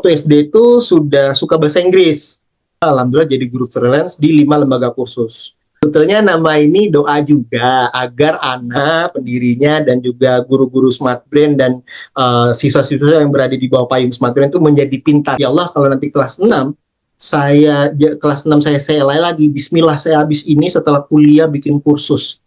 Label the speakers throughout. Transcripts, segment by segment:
Speaker 1: Waktu SD itu sudah suka bahasa Inggris. Alhamdulillah jadi guru freelance di 5 lembaga kursus. Sebetulnya nama ini doa juga agar anak pendirinya dan juga guru-guru Smart Brain dan siswa-siswa yang berada di bawah payung Smart Brain itu menjadi pintar. Ya Allah, kalau nanti kelas 6 kelas 6 saya lagi bismillah saya habis ini setelah kuliah bikin kursus.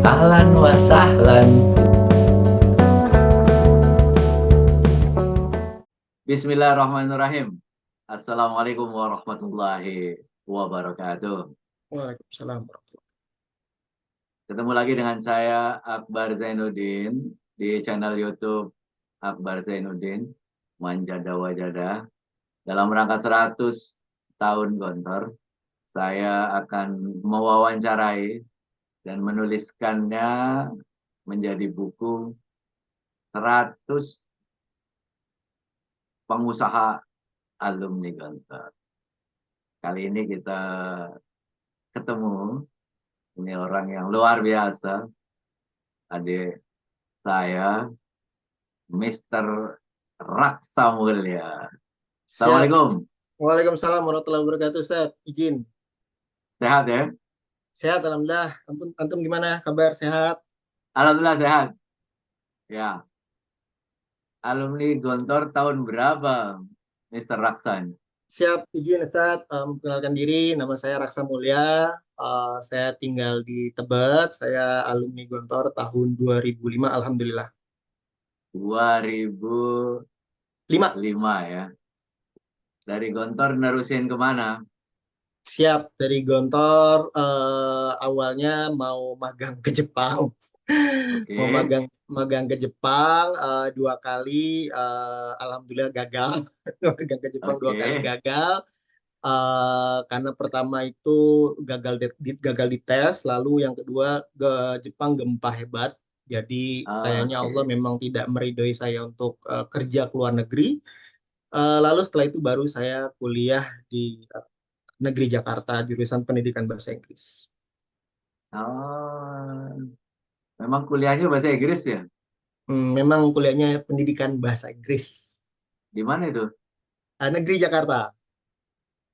Speaker 2: Ahlan wa sahlan. Bismillahirrahmanirrahim. Assalamualaikum warahmatullahi wabarakatuh.
Speaker 1: Waalaikumsalam.
Speaker 2: Ketemu lagi dengan saya Akbar Zainuddin di channel YouTube Akbar Zainuddin Manjada Wajada. Dalam rangka 100 tahun Gontor, saya akan mewawancarai dan menuliskannya menjadi buku 100 pengusaha alumni Gontor. Kali ini kita ketemu, ini orang yang luar biasa, adik saya, Mr. Raksa Mulia.
Speaker 1: Siap.
Speaker 2: Assalamualaikum.
Speaker 1: Waalaikumsalam warahmatullahi wabarakatuh. Ustaz, izin.
Speaker 2: Sehat ya?
Speaker 1: Sehat, alhamdulillah. Antum gimana? Kabar sehat?
Speaker 2: Alhamdulillah sehat. Ya. Alumni Gontor tahun berapa, Mr. Raksan?
Speaker 1: Siap, izin Ustaz. Memperkenalkan diri, nama saya Raksa Mulia. Saya tinggal di Tebet. Saya alumni Gontor tahun 2005, alhamdulillah.
Speaker 2: 2005
Speaker 1: 5.
Speaker 2: ya. Dari Gontor nerusin kemana?
Speaker 1: Siap, dari Gontor awalnya mau magang ke Jepang.
Speaker 2: Oke.
Speaker 1: Mau magang ke Jepang 2 kali, alhamdulillah gagal. Magang ke Jepang 2 kali
Speaker 2: Oke.
Speaker 1: gagal. Karena pertama itu gagal di tes, lalu yang kedua ke Jepang gempa hebat. Jadi kayaknya Allah
Speaker 2: Oke.
Speaker 1: memang tidak meridhoi saya untuk kerja ke luar negeri. Lalu setelah itu baru saya kuliah di negeri Jakarta, jurusan pendidikan bahasa Inggris.
Speaker 2: Oh, memang kuliahnya bahasa Inggris ya?
Speaker 1: Memang kuliahnya pendidikan bahasa Inggris.
Speaker 2: Di mana itu?
Speaker 1: Negeri Jakarta.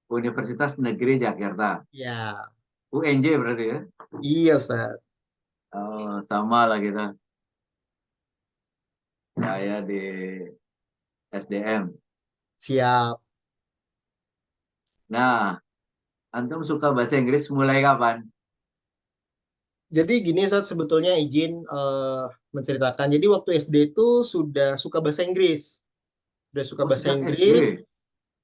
Speaker 2: Universitas Negeri Jakarta.
Speaker 1: Ya,
Speaker 2: UNJ berarti ya?
Speaker 1: iya Ustaz.
Speaker 2: Oh, sama lah kita. Saya di SDM.
Speaker 1: Siap.
Speaker 2: Nah, antum suka bahasa Inggris mulai kapan?
Speaker 1: Jadi gini Ustaz, sebetulnya izin menceritakan. Jadi waktu SD itu sudah suka bahasa Inggris. Sudah suka
Speaker 2: Oh,
Speaker 1: bahasa
Speaker 2: sejak
Speaker 1: Inggris.
Speaker 2: SD.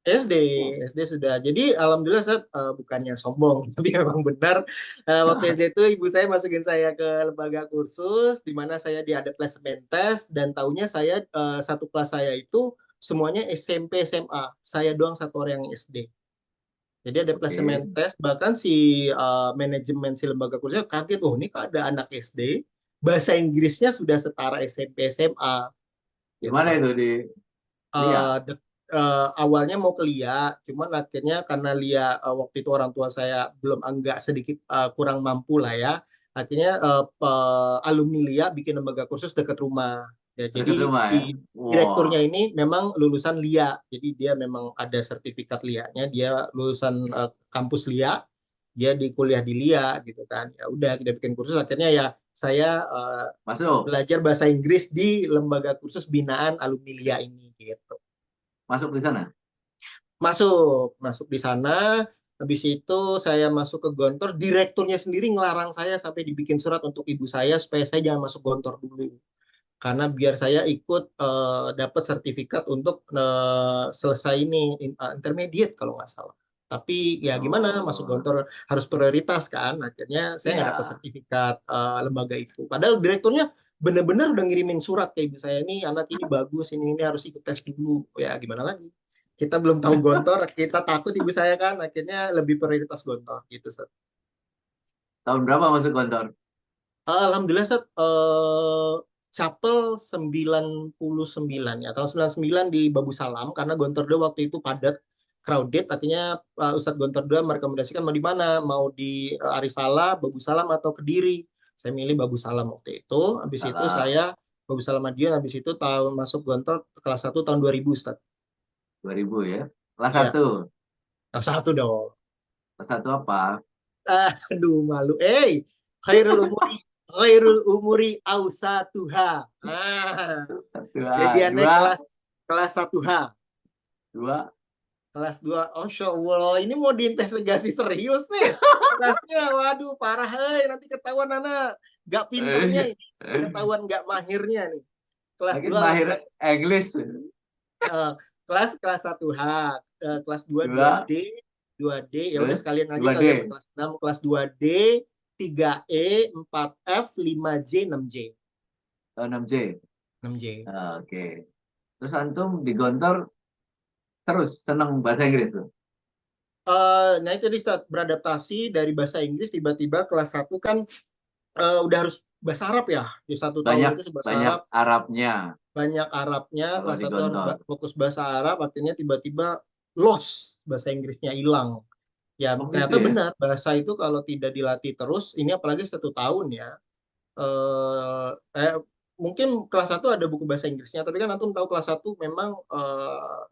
Speaker 1: SD,
Speaker 2: Oh,
Speaker 1: SD sudah. Jadi alhamdulillah Ustaz, bukannya sombong, tapi memang benar. Waktu SD itu ibu saya masukin saya ke lembaga kursus, di mana saya diada placement test, dan tahunya saya satu kelas saya itu semuanya SMP SMA. Saya doang satu orang yang SD. Jadi ada
Speaker 2: oke.
Speaker 1: placement test, bahkan si manajemen si lembaga kursnya kaget, oh ini kok ada anak SD, bahasa Inggrisnya sudah setara SMP SMA
Speaker 2: Di mana itu
Speaker 1: gitu.
Speaker 2: di Lia?
Speaker 1: Awalnya mau ke LIA, cuman akhirnya karena LIA waktu itu orang tua saya belum agak sedikit kurang mampu lah ya, akhirnya alumni LIA bikin lembaga kursus dekat rumah. Ya,
Speaker 2: Dekat
Speaker 1: jadi
Speaker 2: rumah ya?
Speaker 1: si direkturnya
Speaker 2: Wah,
Speaker 1: ini memang lulusan LIA, jadi dia memang ada sertifikat LIA-nya, dia lulusan kampus LIA, dia di kuliah di LIA gitu kan. Ya udah kita bikin kursus, akhirnya ya saya
Speaker 2: masuk.
Speaker 1: belajar bahasa Inggris di lembaga kursus binaan alumni LIA ini gitu.
Speaker 2: Masuk di sana.
Speaker 1: Masuk di sana. Habis itu saya masuk ke Gontor, direkturnya sendiri ngelarang saya sampai dibikin surat untuk ibu saya supaya saya jangan masuk Gontor dulu, karena biar saya ikut dapat sertifikat untuk selesai ini intermediate kalau nggak salah. Tapi ya gimana, masuk
Speaker 2: Oh,
Speaker 1: Gontor harus prioritas kan. Akhirnya saya nggak dapat
Speaker 2: ya.
Speaker 1: sertifikat lembaga itu. Padahal direkturnya bener-bener udah ngirimin surat ke ibu saya, ini anak ini bagus, ini harus ikut tes dulu. Ya gimana lagi? Kita belum tahu Gontor, kita takut ibu saya kan, akhirnya lebih prioritas Gontor gitu, Ustaz.
Speaker 2: Tahun berapa masuk Gontor?
Speaker 1: Alhamdulillah, Ustaz, Chapel 99 ya, tahun 99 di Babu Salam, karena Gontor 2 waktu itu padat, crowded, akhirnya Ustadz Gontor 2 merekomendasikan mau di mana, mau di Arisala, Babu Salam, atau Kediri. Saya milih Babu Salam waktu itu, habis itu
Speaker 2: Salah.
Speaker 1: saya Babu Salam Madiun, habis itu tahun masuk Gontor kelas 1 tahun 2000, Ustadz.
Speaker 2: 2000 ya. Kelas
Speaker 1: Iya,
Speaker 2: satu.
Speaker 1: kelas 1 dong.
Speaker 2: Kelas satu apa?
Speaker 1: Aduh, malu. Khairul umuri ausatuha. Ah, jadi
Speaker 2: Dua.
Speaker 1: aneh
Speaker 2: Dua.
Speaker 1: kelas kelas 1H.
Speaker 2: Dua.
Speaker 1: Kelas 2, oh Masya Allah, ini mau diinvestigasi serius nih. Kelasnya, waduh, parah, hei, nanti ketahuan anak. Gak pinternya ini, ketahuan gak mahirnya nih. Kelas
Speaker 2: Mungkin
Speaker 1: 2,
Speaker 2: mahir English.
Speaker 1: kelas kelas 1H, kelas 2,
Speaker 2: Dua.
Speaker 1: 2D, 2D, ya udah
Speaker 2: Terus
Speaker 1: sekalian aja
Speaker 2: dua
Speaker 1: kalian
Speaker 2: D.
Speaker 1: kelas 6, kelas 2D, 3E, 4F, 5J, 6J.
Speaker 2: Oh, 6J.
Speaker 1: 6J.
Speaker 2: Oke. Terus antum di Gontor terus senang bahasa Inggris tuh.
Speaker 1: Nah itu di saat beradaptasi dari bahasa Inggris tiba-tiba kelas 1 kan udah harus bahasa Arab ya. Di 1 tahun
Speaker 2: Banyak
Speaker 1: itu bahasa
Speaker 2: banyak
Speaker 1: Arab,
Speaker 2: Arabnya
Speaker 1: banyak Arabnya,
Speaker 2: kalau
Speaker 1: kelas
Speaker 2: di
Speaker 1: 1 harus
Speaker 2: Gontor.
Speaker 1: fokus bahasa Arab, artinya tiba-tiba lost, bahasa Inggrisnya hilang. Ya
Speaker 2: Oh gitu
Speaker 1: ternyata
Speaker 2: ya.
Speaker 1: benar, bahasa itu kalau tidak dilatih terus, ini apalagi 1 tahun ya, eh, eh, mungkin kelas 1 ada buku bahasa Inggrisnya, tapi kan antum tahu kelas 1 memang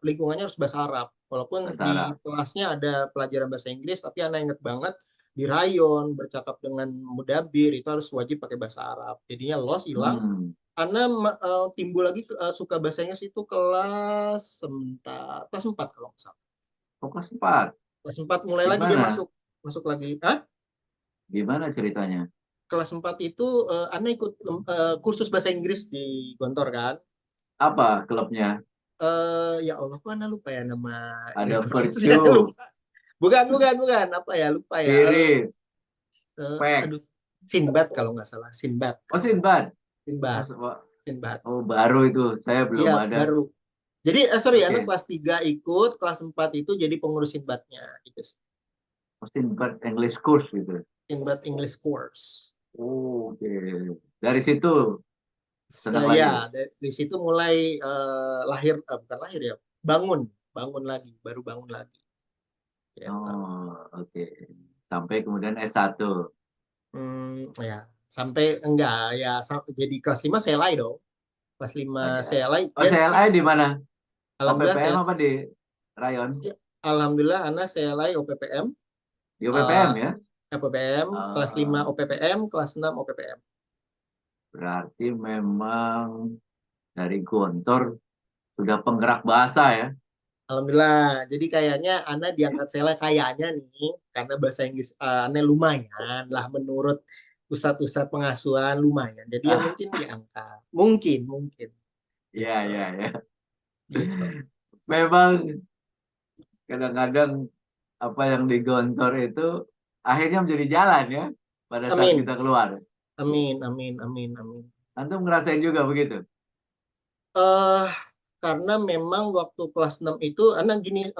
Speaker 1: lingkungannya harus bahasa Arab. Walaupun
Speaker 2: Bahasa
Speaker 1: di
Speaker 2: Arab.
Speaker 1: kelasnya ada pelajaran bahasa Inggris, tapi anak inget banget di rayon bercakap dengan mudabir itu harus wajib pakai bahasa Arab. Jadinya loss hilang.
Speaker 2: Hmm.
Speaker 1: Anak timbul lagi suka bahasa Inggris itu kelas 4 kalau nggak salah.
Speaker 2: Oh, kelas 4.
Speaker 1: Kelas 4 mulai lagi dia
Speaker 2: Gimana?
Speaker 1: masuk masuk lagi. Hah?
Speaker 2: Gimana ceritanya?
Speaker 1: Kelas 4 itu Ana ikut kursus bahasa Inggris di Gontor kan.
Speaker 2: Apa klubnya?
Speaker 1: Ya Allah, kok Ana lupa ya nama ini
Speaker 2: Ada
Speaker 1: kursusnya,
Speaker 2: Virtue,
Speaker 1: lupa. Bukan, bukan, bukan. Apa ya, lupa ya.
Speaker 2: Spirit, Pack.
Speaker 1: Aduh, Sinbad kalau nggak salah. Sinbad
Speaker 2: Oh,
Speaker 1: kalau nggak salah.
Speaker 2: Sinbad. Oh,
Speaker 1: Sinbad. Sinbad.
Speaker 2: oh, baru itu. Saya belum
Speaker 1: Iya,
Speaker 2: ada.
Speaker 1: baru. Jadi, sorry, Ana
Speaker 2: Oke.
Speaker 1: kelas 3 ikut, kelas 4 itu jadi pengurus Sinbadnya. Gitu.
Speaker 2: Oh, Sinbad English course gitu.
Speaker 1: Sinbad English Course.
Speaker 2: Oh, oke. Dari situ senang
Speaker 1: Saya
Speaker 2: lagi.
Speaker 1: dari situ mulai lahir, bukan lahir ya, bangun, bangun lagi, baru bangun lagi. Gitu.
Speaker 2: Oh, oke. Sampai kemudian S1.
Speaker 1: Ya, sampai enggak ya, jadi kelas 5 selai dong. Kelas 5
Speaker 2: Aja.
Speaker 1: selai
Speaker 2: Oh,
Speaker 1: dan
Speaker 2: CLI di mana?
Speaker 1: alhamdulillah
Speaker 2: OPPM
Speaker 1: saya
Speaker 2: apa di Rayon?
Speaker 1: alhamdulillah anak selai OPPM,
Speaker 2: Di
Speaker 1: eh
Speaker 2: OPPM ya?
Speaker 1: OPPM kelas 5
Speaker 2: Ah,
Speaker 1: OPPM, kelas 6 OPPM.
Speaker 2: berarti memang dari Gontor sudah penggerak bahasa ya?
Speaker 1: Alhamdulillah. Jadi kayaknya Ana diangkat selai kayaknya nih karena bahasa Inggris Ana lumayan lah menurut ustadz-ustadz pengasuhan lumayan. Jadi ya
Speaker 2: Ah,
Speaker 1: mungkin diangkat. Mungkin, mungkin
Speaker 2: iya,
Speaker 1: gitu.
Speaker 2: iya, iya.
Speaker 1: Gitu.
Speaker 2: Memang kadang-kadang apa yang di Gontor itu akhirnya menjadi jalan ya pada saat
Speaker 1: Amin.
Speaker 2: kita keluar.
Speaker 1: Amin, amin, amin, amin.
Speaker 2: Antum ngerasain juga begitu?
Speaker 1: eh karena memang waktu kelas 6 itu anak gini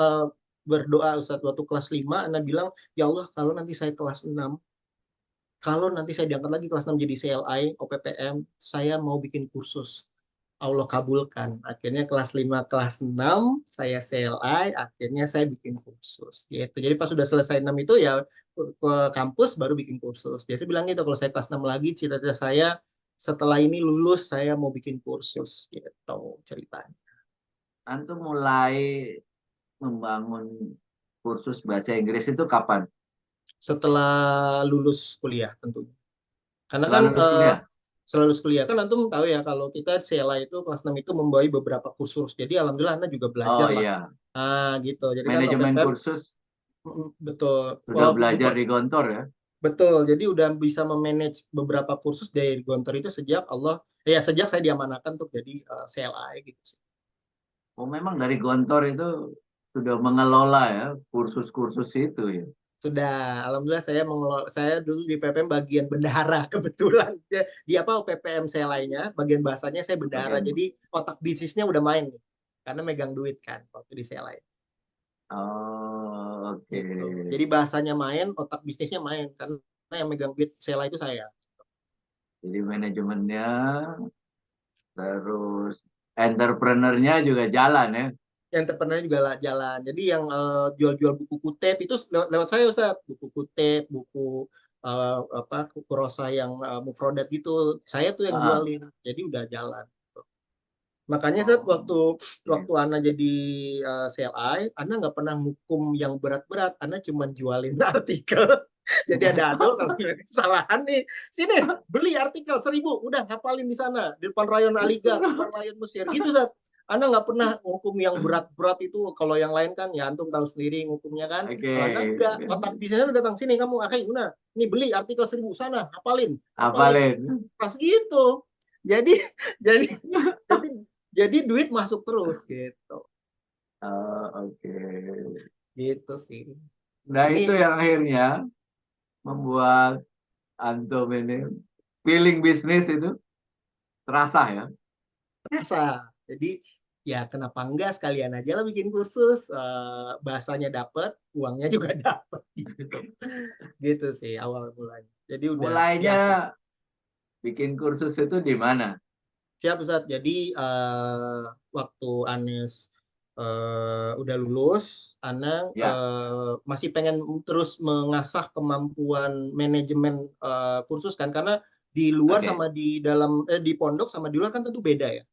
Speaker 1: berdoa Ustaz, waktu kelas 5 anak bilang, ya Allah kalau nanti saya kelas 6, kalau nanti saya diangkat lagi kelas 6 jadi CLI OPPM, saya mau bikin kursus. Allah kabulkan. Akhirnya kelas 5 kelas 6 saya CLI, akhirnya saya bikin kursus gitu. Jadi pas sudah selesai 6 itu ya ke kampus baru bikin kursus. Dia bilang gitu, kalau saya kelas 6 lagi cita-cita saya setelah ini lulus saya mau bikin kursus gitu ceritanya.
Speaker 2: Antum mulai membangun kursus bahasa Inggris itu kapan?
Speaker 1: Setelah lulus kuliah tentunya. Karena
Speaker 2: Setelah
Speaker 1: kan
Speaker 2: lulus kuliah?
Speaker 1: setelah lulus kuliah kan antum tahu ya kalau kita CLA itu kelas 6 itu membawa beberapa kursus. Jadi alhamdulillah Anda juga belajar
Speaker 2: Oh
Speaker 1: lah.
Speaker 2: iya,
Speaker 1: Gitu. Jadi kan
Speaker 2: manajemen
Speaker 1: OPPM
Speaker 2: kursus
Speaker 1: betul.
Speaker 2: sudah belajar
Speaker 1: Bukan
Speaker 2: di Gontor ya?
Speaker 1: betul. Jadi udah bisa memanage beberapa kursus dari Gontor itu sejak sejak saya diamanahkan untuk jadi CLA gitu sih.
Speaker 2: Oh memang dari Gontor itu sudah mengelola ya kursus-kursus itu ya?
Speaker 1: Sudah, alhamdulillah saya dulu di PPM bagian bendahara kebetulan. Di apa PPM saya lainnya, bagian bahasanya saya bendahara.
Speaker 2: Bagian
Speaker 1: Jadi otak bisnisnya udah main nih. Karena megang duit kan waktu di saya lain.
Speaker 2: Oh, oke.
Speaker 1: gitu. Jadi bahasanya main, otak bisnisnya main karena yang megang duit Sela itu saya.
Speaker 2: Jadi manajemennya, terus entrepreneurnya juga jalan ya.
Speaker 1: Yang terkenal juga lah jalan. Jadi yang jual-jual buku kutip itu lewat saya Ustaz. Buku kutip, buku apa kurosa yang mufrodat gitu. Saya tuh yang
Speaker 2: Ah,
Speaker 1: jualin. Jadi udah jalan. Makanya saat
Speaker 2: oh,
Speaker 1: waktu
Speaker 2: oke.
Speaker 1: Ana jadi CLI, Ana nggak pernah hukum yang berat-berat. Ana cuma jualin artikel. Jadi ada adol kalau ada kesalahan nih, sini beli artikel 1.000, udah hafalin di sana di depan rayon Aligar, depan rayon Mesir, gitu Sat. Ana nggak pernah hukum yang berat-berat itu. Kalau yang lain kan ya antum tahu sendiri hukumnya kan.
Speaker 2: Oke,
Speaker 1: Kalau Ana enggak, otak bisnisnya datang sini kamu, akhirnya Una, ini beli artikel 1.000 sana, hafalin, hafalin,
Speaker 2: hafalin.
Speaker 1: pas gitu. Jadi jadi jadi jadi duit masuk terus gitu.
Speaker 2: Oh, oke.
Speaker 1: Gitu sih.
Speaker 2: Nah,
Speaker 1: Ini
Speaker 2: itu yang akhirnya membuat antum ini feeling bisnis itu terasa ya.
Speaker 1: rasa. Jadi ya kenapa enggak sekalian aja lah bikin kursus, bahasanya dapet, uangnya juga dapet gitu. Gitu sih awal mulanya. Jadi udah
Speaker 2: Mulainya
Speaker 1: biasa.
Speaker 2: bikin kursus itu di mana?
Speaker 1: Siap Ustaz. Jadi waktu Anes udah lulus, Ana
Speaker 2: Ya,
Speaker 1: masih pengen terus mengasah kemampuan manajemen kursus kan, karena di luar
Speaker 2: oke,
Speaker 1: sama di dalam di pondok sama di luar kan tentu beda ya.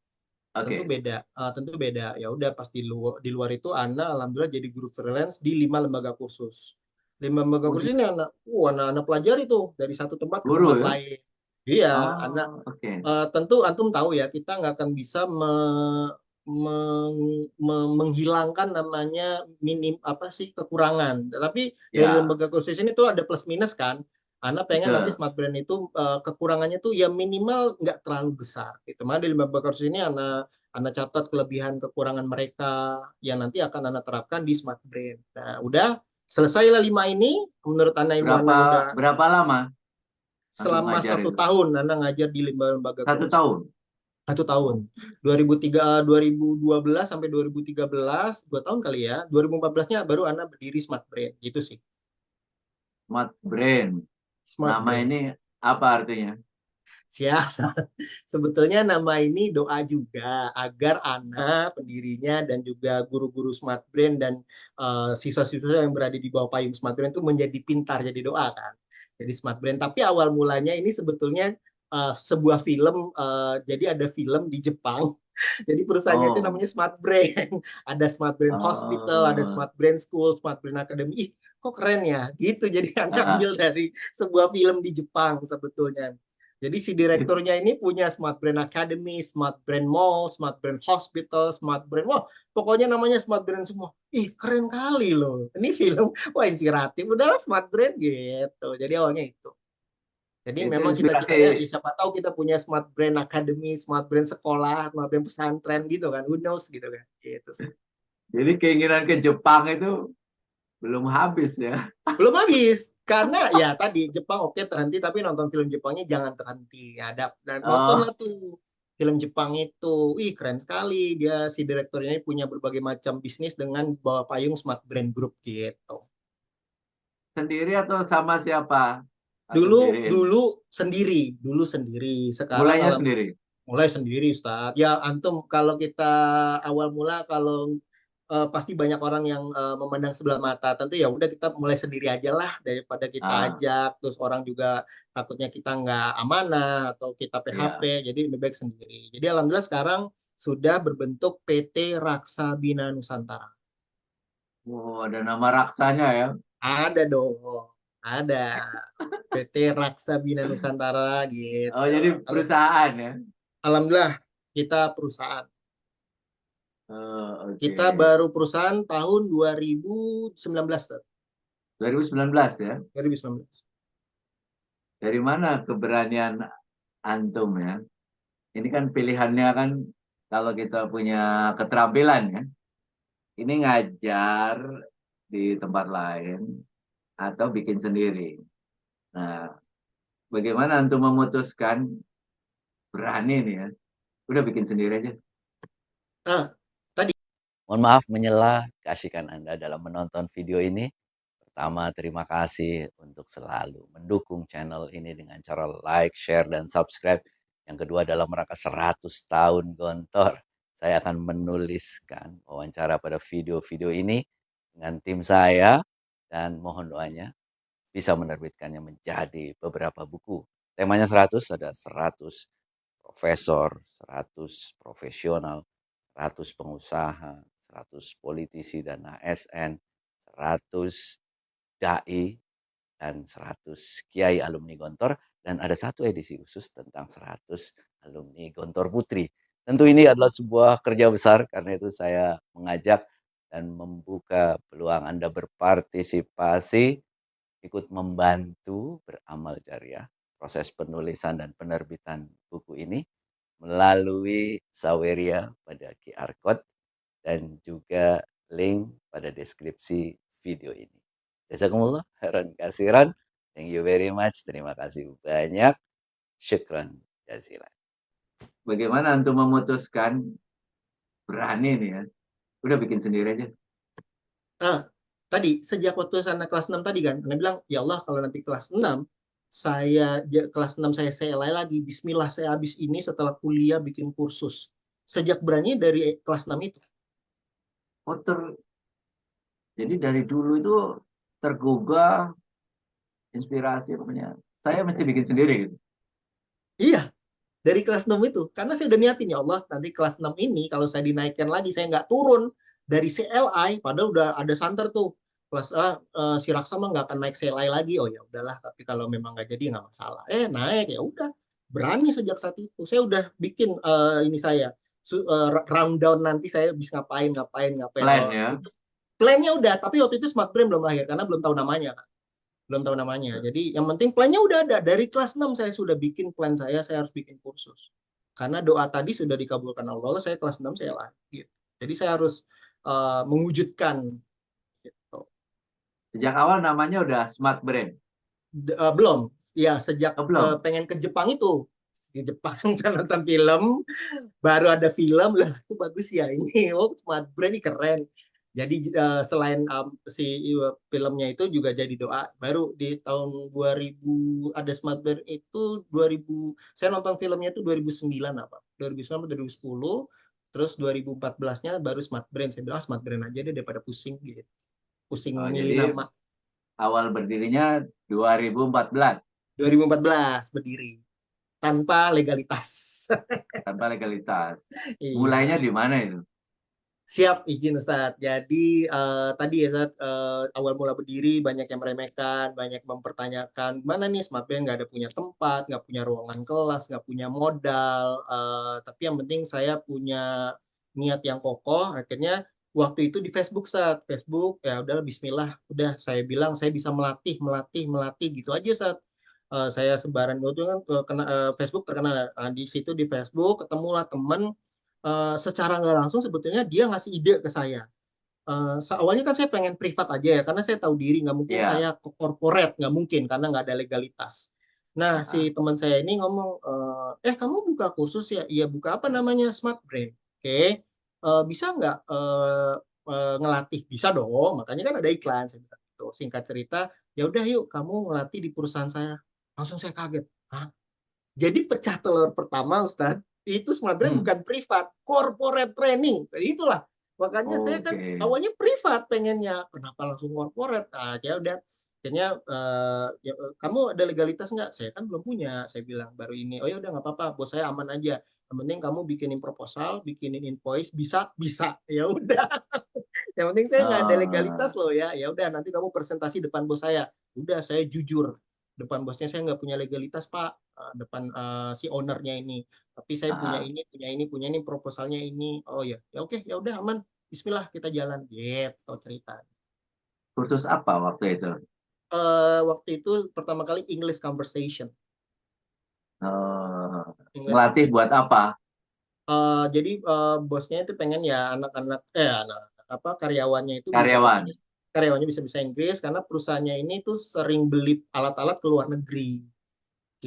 Speaker 1: Tentu
Speaker 2: oke.
Speaker 1: beda, tentu beda. Ya udah pas di luar itu Ana alhamdulillah jadi guru freelance di 5 lembaga kursus. 5 lembaga
Speaker 2: Oh,
Speaker 1: kursus ini anak pelajari tuh dari satu tempat ke
Speaker 2: guru
Speaker 1: tempat
Speaker 2: ya?
Speaker 1: lain. Iya, anak
Speaker 2: Oh, oke.
Speaker 1: tentu antum tahu ya kita nggak akan bisa menghilangkan namanya minim apa sih kekurangan. Tapi dari
Speaker 2: Ya,
Speaker 1: lembaga kursus ini tuh ada plus minus kan. Ana pengen nanti
Speaker 2: betul.
Speaker 1: smart brand itu kekurangannya tuh ya minimal nggak terlalu besar. Gitu. Mana di lembaga kursus ini Ana catat kelebihan kekurangan mereka yang nanti akan Ana terapkan di smart brand. Nah, udah selesailah 5 ini. Menurut Ana ilmu
Speaker 2: Berapa
Speaker 1: Ana udah
Speaker 2: berapa lama antum
Speaker 1: selama
Speaker 2: ngajar
Speaker 1: satu
Speaker 2: itu?
Speaker 1: tahun Ana ngajar di lembaga
Speaker 2: Satu
Speaker 1: kursus.
Speaker 2: tahun.
Speaker 1: 1 tahun.
Speaker 2: Oh,
Speaker 1: 2012 sampai 2013, 2 tahun kali ya. 2014-nya baru Ana berdiri Smart Brain. Gitu sih.
Speaker 2: Smart Brain.
Speaker 1: Smart
Speaker 2: Nama
Speaker 1: Brain.
Speaker 2: ini apa artinya?
Speaker 1: Siap. Sebetulnya nama ini doa juga agar Ana, pendirinya, dan juga guru-guru Smart Brain dan siswa-siswa yang berada di bawah payung Smart Brain itu menjadi pintar, jadi doa kan. Jadi Smart Brain. Tapi awal mulanya ini sebetulnya sebuah film, jadi ada film di Jepang. Jadi perusahaannya itu
Speaker 2: Oh,
Speaker 1: namanya Smart Brain. Ada Smart Brain Hospital, ada
Speaker 2: oh,
Speaker 1: Smart Brain School, Smart Brain Academy. Ih, kok keren ya? Gitu. Jadi Ana
Speaker 2: ah,
Speaker 1: ambil dari sebuah film di Jepang sebetulnya. Jadi si direkturnya ini punya Smart Brand Academy, Smart Brand Mall, Smart Brand Hospital, Smart Brand, wah pokoknya namanya Smart Brand semua. Ih keren kali loh. Ini film, wah inspiratif. Udahlah Smart Brand gitu. Jadi awalnya itu. Jadi
Speaker 2: itu
Speaker 1: memang cita-citanya,
Speaker 2: inspirasi.
Speaker 1: siapa tahu kita punya Smart Brand Academy, Smart Brand sekolah, Smart Brand pesantren gitu kan. Who knows gitu kan. Gitu sih.
Speaker 2: Jadi keinginan ke Jepang itu belum habis ya.
Speaker 1: Belum habis karena ya tadi Jepang oke terhenti tapi nonton film Jepangnya jangan terhenti. Ada dan nontonlah
Speaker 2: Oh,
Speaker 1: tuh film Jepang itu. Ih keren sekali dia si direktur ini punya berbagai macam bisnis dengan bawa payung Smart Brand Group gitu.
Speaker 2: sendiri atau sama siapa? Atau
Speaker 1: Dulu
Speaker 2: diriin?
Speaker 1: dulu sendiri. Sekarang
Speaker 2: Mulainya
Speaker 1: alhamdulillah
Speaker 2: sendiri.
Speaker 1: mulai sendiri Ustaz. Ya antum kalau kita awal mula kalau pasti banyak orang yang memandang sebelah mata. Tentu ya udah kita mulai sendiri aja lah daripada kita
Speaker 2: Ah,
Speaker 1: ajak terus orang juga takutnya kita nggak amanah atau kita PHP.
Speaker 2: iya.
Speaker 1: Jadi lebih baik sendiri. Jadi alhamdulillah sekarang sudah berbentuk PT Raksa Bina Nusantara.
Speaker 2: Oh, ada nama raksanya ya.
Speaker 1: Ada dong. Ada PT Raksa Bina Nusantara
Speaker 2: Oh,
Speaker 1: gitu.
Speaker 2: jadi
Speaker 1: Kalau
Speaker 2: perusahaan ya.
Speaker 1: alhamdulillah kita perusahaan.
Speaker 2: Oh, oke.
Speaker 1: Kita baru perusahaan tahun 2019.
Speaker 2: 2019 ya.
Speaker 1: 2019.
Speaker 2: Dari mana keberanian antum ya? Ini kan pilihannya kan kalau kita punya keterampilan ya. Ini ngajar di tempat lain atau bikin sendiri. Nah, bagaimana antum memutuskan berani nih ya? Udah bikin sendiri aja.
Speaker 1: Ah, tadi
Speaker 3: Mohon maaf menyela keasikan Anda dalam menonton video ini. Pertama, terima kasih untuk selalu mendukung channel ini dengan cara like, share, dan subscribe. Yang kedua, dalam rangka 100 tahun Gontor, saya akan menuliskan wawancara pada video-video ini dengan tim saya dan mohon doanya bisa menerbitkannya menjadi beberapa buku. Temanya 100, ada 100 profesor, 100 profesional, 100 pengusaha, 100 politisi dan ASN, 100 dai, dan 100 kiai alumni Gontor, dan ada satu edisi khusus tentang 100 alumni Gontor Putri. Tentu ini adalah sebuah kerja besar, karena itu saya mengajak dan membuka peluang Anda berpartisipasi, ikut membantu beramal jariah proses penulisan dan penerbitan buku ini melalui Saweria pada QR Code dan juga link pada deskripsi video ini. Jazakumullah khairan kasiran. Thank you very much. Terima kasih banyak. Syukran jazilan.
Speaker 2: Bagaimana untuk memutuskan berani nih ya? Udah bikin sendiri aja.
Speaker 1: Tadi sejak waktu sana kelas 6 tadi kan, Anda bilang, ya Allah kalau nanti kelas 6 kelas 6 saya CLI lagi, bismillah saya habis ini setelah kuliah bikin kursus. Sejak berani dari kelas 6 itu.
Speaker 2: Oh, jadi dari dulu itu tergugah inspirasi pokoknya. Saya mesti bikin sendiri gitu.
Speaker 1: Iya, dari kelas 6 itu. Karena saya udah niatin, ya Allah, nanti kelas 6 ini kalau saya dinaikkan lagi, saya nggak turun dari CLI, padahal udah ada santer tuh. Kelas si Raksa mah nggak akan naik CLI lagi. Oh ya udahlah, tapi kalau memang nggak jadi nggak masalah. Naik ya udah. Berani sejak saat itu. Saya udah bikin ini saya rundown nanti saya bisa ngapain.
Speaker 2: Plan
Speaker 1: Oh,
Speaker 2: ya.
Speaker 1: itu plannya udah, tapi waktu itu Smart Brain belum lahir karena belum tahu namanya kan. Belum tahu namanya. Jadi yang penting plannya udah ada. Dari kelas 6 saya sudah bikin plan saya harus bikin kursus. Karena doa tadi sudah dikabulkan Allah, saya kelas 6 saya lah gitu. Jadi saya harus mewujudkan gitu.
Speaker 2: Sejak awal namanya udah Smart Brain.
Speaker 1: Belum. Ya, sejak
Speaker 2: Belum.
Speaker 1: pengen ke Jepang itu. Di Jepang saya nonton film, baru ada film lah, itu bagus ya ini. Oh, Smart Brain ini keren. Jadi selain si filmnya itu juga jadi doa. Baru di tahun 2000 ada Smart Brain itu 2000. Saya nonton filmnya itu 2009 apa? 2009 atau 2010. Terus 2014-nya baru Smart Brain. Saya bilang Smart Brain aja deh daripada pusing gitu. Pusing
Speaker 2: Oh,
Speaker 1: milih
Speaker 2: jadi
Speaker 1: nama.
Speaker 2: awal berdirinya 2014.
Speaker 1: 2014 berdiri tanpa legalitas.
Speaker 2: Tanpa legalitas.
Speaker 1: Iya.
Speaker 2: Mulainya di mana itu?
Speaker 1: Siap, izin Ustadz. Jadi tadi ya Ustadz, awal mula berdiri banyak yang meremehkan, banyak mempertanyakan, mana nih Smart Brain nggak ada punya tempat, nggak punya ruangan kelas, nggak punya modal. Tapi yang penting saya punya niat yang kokoh. Akhirnya waktu itu di Facebook Ustadz. Facebook ya udah Bismillah, udah saya bilang saya bisa melatih gitu aja Ustadz. Saya sebaran itu kan Facebook terkenal. Di situ di Facebook ketemulah teman, secara nggak langsung sebetulnya dia ngasih ide ke saya. Awalnya kan saya pengen privat aja ya, karena saya tahu diri nggak mungkin
Speaker 2: Iya.
Speaker 1: saya ke corporate, nggak mungkin karena nggak ada legalitas. Nah, si teman saya ini ngomong, kamu buka kursus ya? Iya, buka apa namanya? Smart Brain. Oke. Bisa nggak ngelatih? Bisa dong, makanya kan ada iklan. Saya bilang gitu. Singkat cerita, ya udah yuk kamu ngelatih di perusahaan saya. Langsung saya kaget. Hah? Jadi pecah telur pertama, Ustadz, itu sebenarnya
Speaker 2: Hmm.
Speaker 1: bukan privat, corporate training. Itulah. Makanya saya kan
Speaker 2: Oke.
Speaker 1: awalnya privat pengennya. Kenapa langsung corporate? Nah, ya udah. Akhirnya, ya, kamu ada legalitas nggak? Saya kan belum punya. Saya bilang, baru ini. Oh ya udah nggak apa-apa, bos saya aman aja. Yang penting kamu bikinin proposal, bikinin invoice, bisa, bisa. Ya udah. Yang penting saya nggak ada legalitas
Speaker 2: Ah,
Speaker 1: loh ya. Ya udah nanti kamu presentasi depan bos saya. Udah saya jujur depan bosnya, saya nggak punya legalitas Pak. Depan si ownernya ini. Tapi saya punya
Speaker 2: ah.
Speaker 1: ini, punya ini proposalnya ini. Oh ya, ya oke, ya udah aman. Bismillah kita jalan. Gitu cerita.
Speaker 2: Kursus apa waktu itu?
Speaker 1: Waktu itu pertama kali English conversation.
Speaker 2: Eh,
Speaker 1: English
Speaker 2: ngelatih buat
Speaker 1: conversation.
Speaker 2: apa?
Speaker 1: Jadi bosnya itu pengen ya anak-anak anak apa karyawannya itu bisa-bisa,
Speaker 2: Karyawan.
Speaker 1: karyawannya bisa-bisa Inggris karena perusahaannya ini tuh sering beli alat-alat ke luar negeri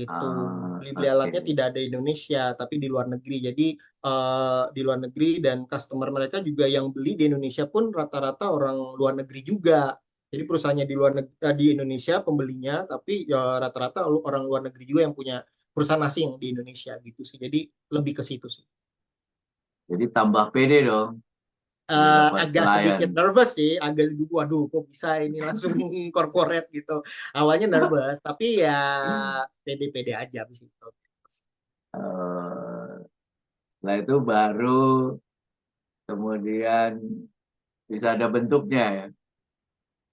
Speaker 1: gitu.
Speaker 2: Ah,
Speaker 1: Beli-beli alatnya
Speaker 2: oke.
Speaker 1: tidak ada di Indonesia, tapi di luar negeri. Jadi di luar negeri dan customer mereka juga yang beli di Indonesia pun rata-rata orang luar negeri juga. Jadi perusahaannya di luar negeri, di Indonesia pembelinya, tapi ya rata-rata orang luar negeri juga yang punya perusahaan asing di Indonesia gitu sih. Jadi lebih ke situ sih.
Speaker 2: Jadi tambah pede dong kalau dapat
Speaker 1: Agak
Speaker 2: klien.
Speaker 1: sedikit nervous sih, agak waduh kok bisa ini langsung corporate gitu. Awalnya nervous, tapi ya pede-pede aja habis itu.
Speaker 2: Eh, Setelah itu baru kemudian bisa ada bentuknya ya.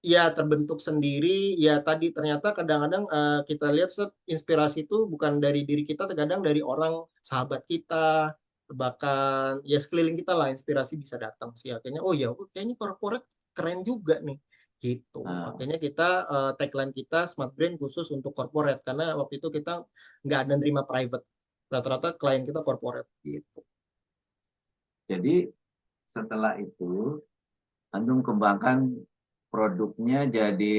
Speaker 1: Ya terbentuk sendiri, ya tadi ternyata kadang-kadang kita lihat Ustaz, inspirasi itu bukan dari diri kita, terkadang dari orang sahabat kita, bahkan ya sekeliling kita lah inspirasi bisa datang sih. Akhirnya oh ya kayaknya corporate keren juga nih gitu.
Speaker 2: Nah,
Speaker 1: Makanya kita tagline kita Smart Brain khusus untuk corporate karena waktu itu kita nggak ada nerima private. Rata-rata klien kita corporate gitu.
Speaker 2: jadi setelah itu antum kembangkan produknya jadi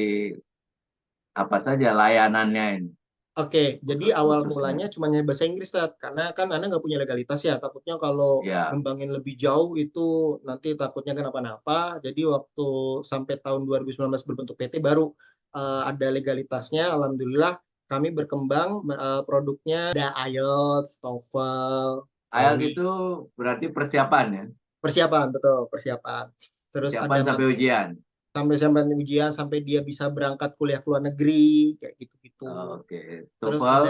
Speaker 2: apa saja layanannya ini
Speaker 1: Oke, jadi awal
Speaker 2: khusus-khususnya.
Speaker 1: mulanya cuma nyari bahasa Inggris, Tat. Karena kan Anda nggak punya legalitas ya. Takutnya kalau
Speaker 2: Ya,
Speaker 1: ngembangin lebih jauh itu nanti takutnya kenapa-napa. Jadi waktu sampai tahun 2019 berbentuk PT baru ada legalitasnya. Alhamdulillah kami berkembang produknya ada IELTS, TOEFL,
Speaker 2: IELTS
Speaker 1: TOEIC.
Speaker 2: itu berarti persiapan ya.
Speaker 1: Persiapan, betul, persiapan. Terus
Speaker 2: Persiapan
Speaker 1: ada
Speaker 2: sampai ujian.
Speaker 1: sampai sampai ujian sampai dia bisa berangkat kuliah ke luar negeri kayak gitu-gitu.
Speaker 2: Oke,
Speaker 1: Terus
Speaker 2: TOEFL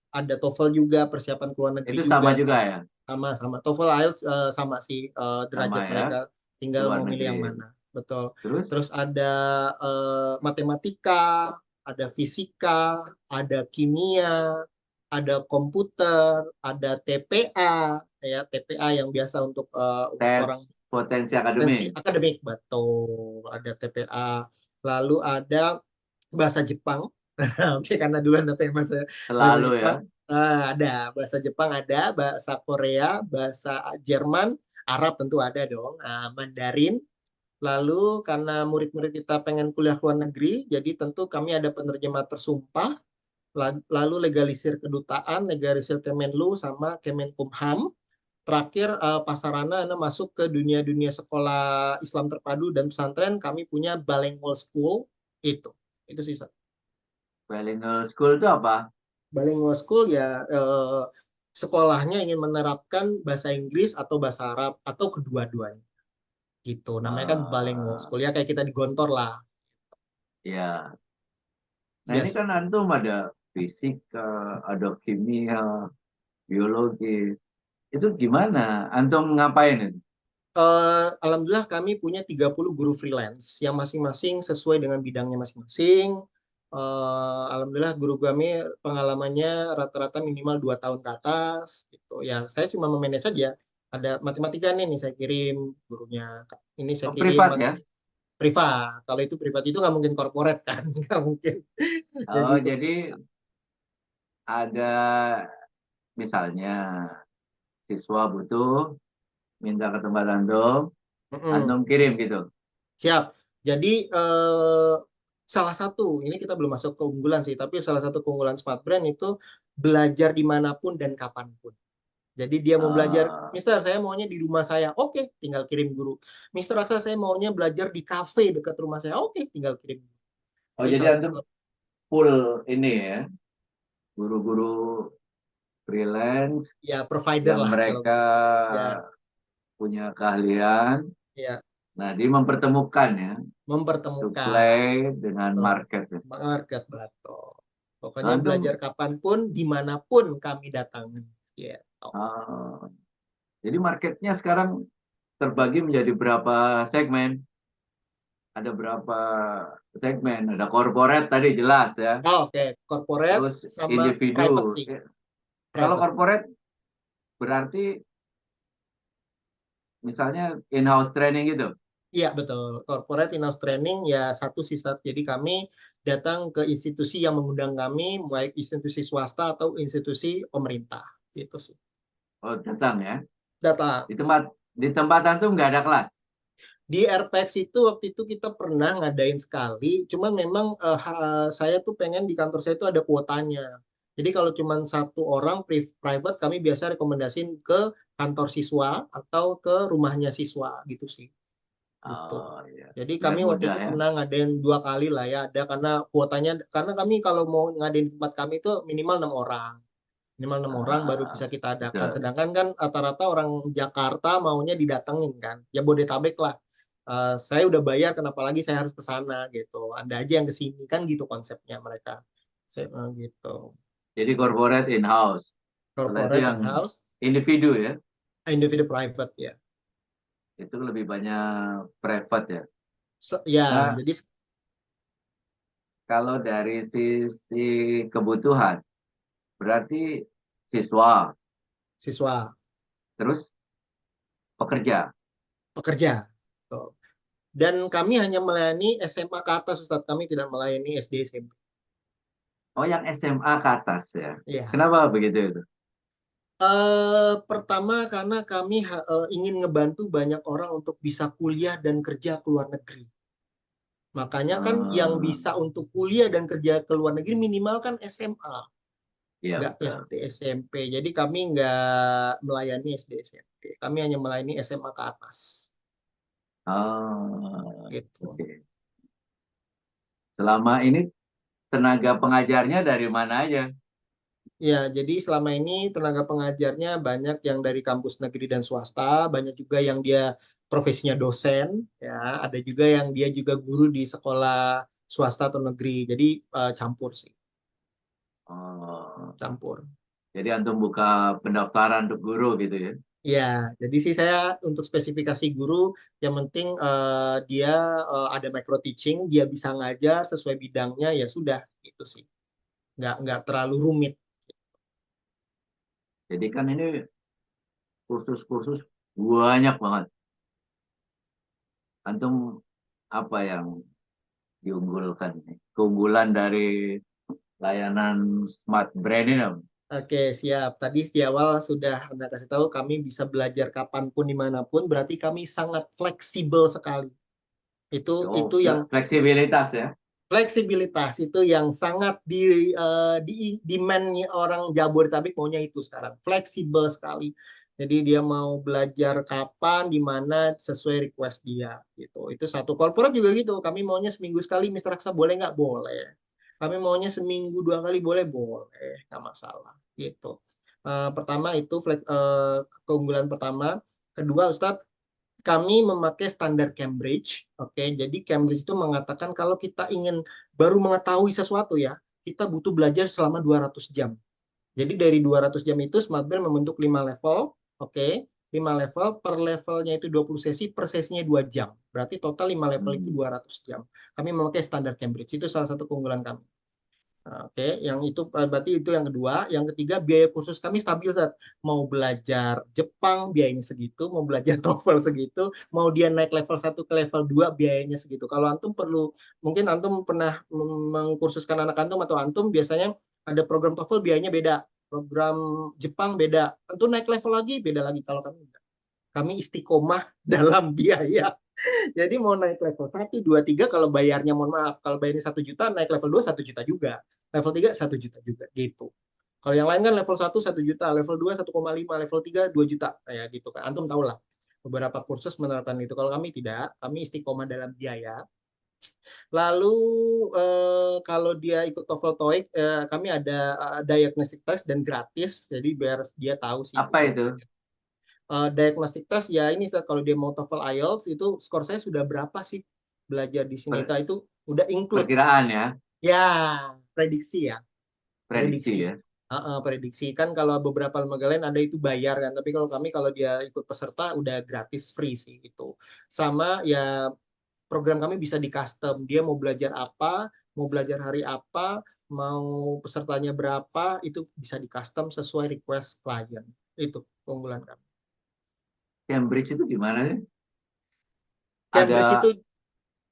Speaker 1: ada TOEFL juga persiapan ke luar negeri
Speaker 2: itu
Speaker 1: juga
Speaker 2: sama juga
Speaker 1: sama
Speaker 2: ya,
Speaker 1: sama sama TOEFL IELTS sama sih
Speaker 2: sama
Speaker 1: derajat
Speaker 2: ya
Speaker 1: mereka
Speaker 2: ke
Speaker 1: tinggal
Speaker 2: luar
Speaker 1: mau milih
Speaker 2: negeri.
Speaker 1: yang mana betul.
Speaker 2: Terus
Speaker 1: Terus ada matematika, ada fisika, ada kimia, ada komputer, ada TPA ya TPA yang biasa untuk
Speaker 2: tes
Speaker 1: orang
Speaker 2: potensi
Speaker 1: potensi
Speaker 2: akademik
Speaker 1: akademik betul ada TPA lalu ada bahasa Jepang. Oke, karena dulu ada bahasa bahasa
Speaker 2: selalu ya.
Speaker 1: Jepang. Ada bahasa Jepang, ada bahasa Korea, bahasa Jerman, Arab tentu ada dong, Mandarin. Lalu karena murid-murid kita pengen kuliah ke luar negeri, jadi tentu kami ada penerjemah tersumpah, lalu legalisir kedutaan, legalisir Kemenlu sama Kemenkumham. Terakhir Pasarana Anda masuk ke dunia-dunia sekolah Islam terpadu dan pesantren, kami punya Bilingual School itu. Itu sih.
Speaker 2: Bilingual school itu apa?
Speaker 1: Bilingual school ya sekolahnya ingin menerapkan bahasa Inggris atau bahasa Arab atau kedua-duanya gitu. Namanya kan bilingual
Speaker 2: Eh,
Speaker 1: school ya kayak kita di Gontor lah.
Speaker 2: ya, nah ini
Speaker 1: Yes.
Speaker 2: kan antum ada fisika, ada kimia, biologi. Itu gimana? Antum ngapain itu?
Speaker 1: Alhamdulillah kami punya 30 guru freelance yang masing-masing sesuai dengan bidangnya masing-masing. Alhamdulillah guru kami pengalamannya rata-rata minimal 2 tahun ke atas gitu. Ya, saya cuma memanage saja. Ada matematika nih saya kirim gurunya. Ini saya
Speaker 2: Oh,
Speaker 1: kirim
Speaker 2: privat ya?
Speaker 1: privat. Kalau itu privat itu nggak mungkin corporate kan, nggak mungkin. Jadi
Speaker 2: Oh,
Speaker 1: itu
Speaker 2: jadi ada misalnya siswa butuh minta ke tempat antum,
Speaker 1: mm-mm.
Speaker 2: antum kirim gitu.
Speaker 1: Siap. Jadi salah satu ini kita belum masuk keunggulan sih, tapi salah satu keunggulan Smart Brand itu belajar dimanapun dan kapanpun. Jadi dia mau belajar,
Speaker 2: Eh,
Speaker 1: Mister saya maunya di rumah saya, oke, tinggal kirim guru. Mister Aksa saya maunya belajar di kafe dekat rumah saya, oke, tinggal kirim guru.
Speaker 2: oh,
Speaker 1: Jadi
Speaker 2: jadi
Speaker 1: salah
Speaker 2: antum
Speaker 1: satu
Speaker 2: full ini ya, guru-guru freelance
Speaker 1: ya provider
Speaker 2: yang
Speaker 1: lah kalau
Speaker 2: mereka
Speaker 1: ya
Speaker 2: punya keahlian.
Speaker 1: ya
Speaker 2: Nah, dia mempertemukan ya,
Speaker 1: mempertemukan.
Speaker 2: supply dengan
Speaker 1: Betul.
Speaker 2: market ya.
Speaker 1: Market betul.
Speaker 2: Nah,
Speaker 1: Pokoknya belajar
Speaker 2: antum,
Speaker 1: kapanpun, dimanapun kami datangi. Gitu.
Speaker 2: eh, jadi marketnya sekarang terbagi menjadi berapa segmen? Ada berapa segmen? Ada corporate tadi jelas ya.
Speaker 1: Oke. Corporate
Speaker 2: Terus
Speaker 1: sama private
Speaker 2: individu.
Speaker 1: sih.
Speaker 2: Kalau
Speaker 1: Private.
Speaker 2: corporate berarti misalnya in-house training gitu.
Speaker 1: Iya, betul. Corporate in-house training ya satu sih. Jadi kami datang ke institusi yang mengundang kami, baik institusi swasta atau institusi pemerintah. Gitu sih.
Speaker 2: Oh, datang ya.
Speaker 1: Data.
Speaker 2: Di tempat di tempat antum nggak ada kelas.
Speaker 1: Di RPX itu waktu itu kita pernah ngadain sekali, cuman memang saya tuh pengen di kantor saya itu ada kuotanya. Jadi kalau cuma satu orang private, kami biasa rekomendasiin ke kantor siswa atau ke rumahnya siswa gitu sih. Gitu.
Speaker 2: Oh iya.
Speaker 1: Jadi
Speaker 2: Biar
Speaker 1: kami waktu
Speaker 2: mudah
Speaker 1: itu
Speaker 2: ya.
Speaker 1: pernah ngadain 2 kali lah ya, ada karena kuotanya, karena kami kalau mau ngadain di tempat kami itu minimal enam orang baru bisa kita adakan.
Speaker 2: Betul.
Speaker 1: Sedangkan kan rata-rata orang Jakarta maunya didatengin kan, ya Bodetabek lah. Saya udah bayar, kenapa lagi saya harus ke sana gitu. Anda aja yang ke sini kan gitu konsepnya mereka. Gitu.
Speaker 2: Jadi corporate in-house. Kalau itu
Speaker 1: Corporate
Speaker 2: yang
Speaker 1: in-house,
Speaker 2: individu ya,
Speaker 1: individu private ya.
Speaker 2: itu lebih banyak private ya.
Speaker 1: Ya,
Speaker 2: Nah,
Speaker 1: jadi
Speaker 2: kalau dari sisi kebutuhan, berarti siswa,
Speaker 1: siswa
Speaker 2: terus pekerja.
Speaker 1: pekerja. Tuh. Dan kami hanya melayani SMA ke atas, Ustadz. Kami tidak melayani SD SMP.
Speaker 2: Oh, yang SMA ke atas ya.
Speaker 1: Iya.
Speaker 2: Kenapa begitu itu?
Speaker 1: Pertama karena kami ingin ngebantu banyak orang untuk bisa kuliah dan kerja ke luar negeri. Makanya kan yang
Speaker 2: Hmm,
Speaker 1: bisa untuk kuliah dan kerja ke luar negeri minimal kan SMA,
Speaker 2: iya
Speaker 1: nggak
Speaker 2: betul.
Speaker 1: SD SMP. Jadi kami nggak melayani SD SMP. Kami hanya melayani SMA ke atas.
Speaker 2: Oh,
Speaker 1: Gitu.
Speaker 2: oke. Selama ini tenaga pengajarnya dari mana aja?
Speaker 1: Ya, jadi selama ini tenaga pengajarnya banyak yang dari kampus negeri dan swasta, banyak juga yang dia profesinya dosen, ya, ada juga yang dia juga guru di sekolah swasta atau negeri. Jadi campur sih,
Speaker 2: Oh,
Speaker 1: campur.
Speaker 2: jadi antum buka pendaftaran untuk guru gitu ya?
Speaker 1: Ya, jadi sih saya untuk spesifikasi guru, yang penting dia ada micro teaching, dia bisa ngajar sesuai bidangnya, ya sudah, itu sih. Nggak terlalu rumit.
Speaker 2: Jadi kan ini kursus-kursus banyak banget. Antum apa yang diunggulkan nih? Keunggulan dari layanan Smart Brain ini apa?
Speaker 1: Oke, siap. Tadi di awal sudah Anda kasih tahu kami bisa belajar kapanpun, dimanapun, berarti kami sangat fleksibel sekali.
Speaker 2: Oh,
Speaker 1: Itu yang
Speaker 2: fleksibilitas ya.
Speaker 1: fleksibilitas itu yang sangat di demand orang Jabodetabek maunya itu sekarang. Fleksibel sekali. Jadi dia mau belajar kapan, di mana sesuai request dia gitu. Itu satu. Corporate juga gitu. Kami maunya seminggu sekali, Mr. Aksa boleh nggak? Boleh. Kami maunya seminggu 2 kali boleh, boleh, nggak masalah gitu. Pertama itu keunggulan pertama. Kedua, Ustadz, kami memakai standar Cambridge. Oke, jadi Cambridge itu mengatakan kalau kita ingin baru mengetahui sesuatu ya, kita butuh belajar selama 200 jam. Jadi dari 200 jam itu Smartbrain membentuk 5 level. Oke, 5 level, per levelnya itu 20 sesi, per sesinya 2 jam. Berarti total 5 level itu
Speaker 2: Hmm.
Speaker 1: 200 jam. Kami memakai standar Cambridge, itu salah satu keunggulan kami. Oke, yang itu berarti itu yang kedua. Yang ketiga, biaya kursus kami stabil saat mau belajar Jepang biayanya segitu, mau belajar TOEFL segitu, mau dia naik level 1 ke level 2 biayanya segitu. Kalau antum perlu, mungkin antum pernah mengkursuskan anak antum atau antum biasanya ada program TOEFL biayanya beda, program Jepang beda. Antum naik level lagi beda lagi. Kalau kami enggak. Kami istiqomah dalam biaya. Jadi mau naik level 1, 2, 3, kalau bayarnya, mohon maaf, kalau bayarnya 1 juta, naik level 2 1 juta juga. Level 3 1 juta juga gitu. Kalau yang lain kan level 1 1 juta, level 2 1,5, level 3 2 juta kayak gitu kan. Antum tahu lah. Beberapa kursus menerapkan itu. Kalau kami tidak, kami istiqomah dalam biaya. Lalu kalau dia ikut TOEFL TOEIC, kami ada diagnostic test dan gratis. Jadi biar dia tahu sih
Speaker 2: Apa itu?
Speaker 1: diagnostic test ya ini kalau dia mau TOEFL IELTS itu skor saya sudah berapa sih belajar di sini
Speaker 2: Per-
Speaker 1: itu udah include
Speaker 2: perkiraan ya,
Speaker 1: ya prediksi ya
Speaker 2: prediksi
Speaker 1: prediksi.
Speaker 2: ya.
Speaker 1: Prediksi kan kalau beberapa lembaga lain ada itu bayar kan, tapi kalau kami kalau dia ikut peserta udah gratis free sih gitu. Sama ya, program kami bisa di custom, dia mau belajar apa, mau belajar hari apa, mau pesertanya berapa, itu bisa di custom sesuai request klien. Itu keunggulan kami.
Speaker 2: Cambridge itu gimana sih?
Speaker 1: Cambridge
Speaker 2: Ada
Speaker 1: itu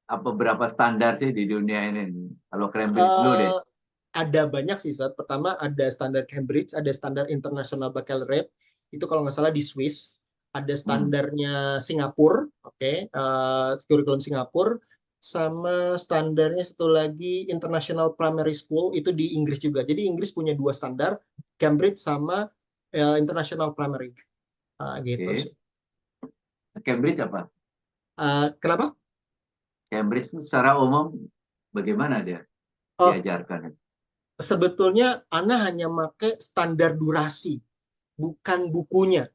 Speaker 2: apa berapa standar sih di dunia ini? Kalau Cambridge dulu deh.
Speaker 1: eh, ada banyak sih, Ustaz. Pertama ada standar Cambridge, ada standar International Baccalaureate. Itu kalau nggak salah di Swiss. Ada
Speaker 2: Hmm.
Speaker 1: standarnya Singapura, oke, kurikulum Singapura. sama standarnya satu lagi International Primary School itu di Inggris juga. Jadi Inggris punya dua standar, Cambridge sama International Primary. Gitu
Speaker 2: Oke.
Speaker 1: sih.
Speaker 2: Cambridge apa?
Speaker 1: Kenapa?
Speaker 2: Cambridge itu secara umum bagaimana dia
Speaker 1: Oh,
Speaker 2: diajarkan?
Speaker 1: sebetulnya Ana hanya pakai standar durasi, bukan bukunya.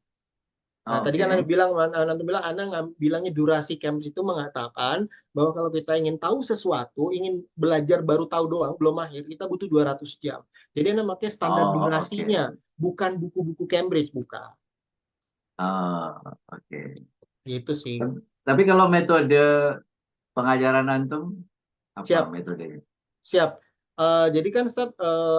Speaker 1: Nah, tadi kan
Speaker 2: Oke.
Speaker 1: Ana bilangnya durasi Cambridge itu mengatakan bahwa kalau kita ingin tahu sesuatu, ingin belajar baru tahu doang, belum mahir, kita butuh 200 jam. Jadi Ana pakai standar
Speaker 2: Oh, oke.
Speaker 1: durasinya, bukan buku-buku Cambridge, bukan.
Speaker 2: Oh, oke.
Speaker 1: Gitu sih.
Speaker 2: Tapi kalau metode pengajaran antum apa
Speaker 1: Siap,
Speaker 2: metodenya?
Speaker 1: siap. Jadi kan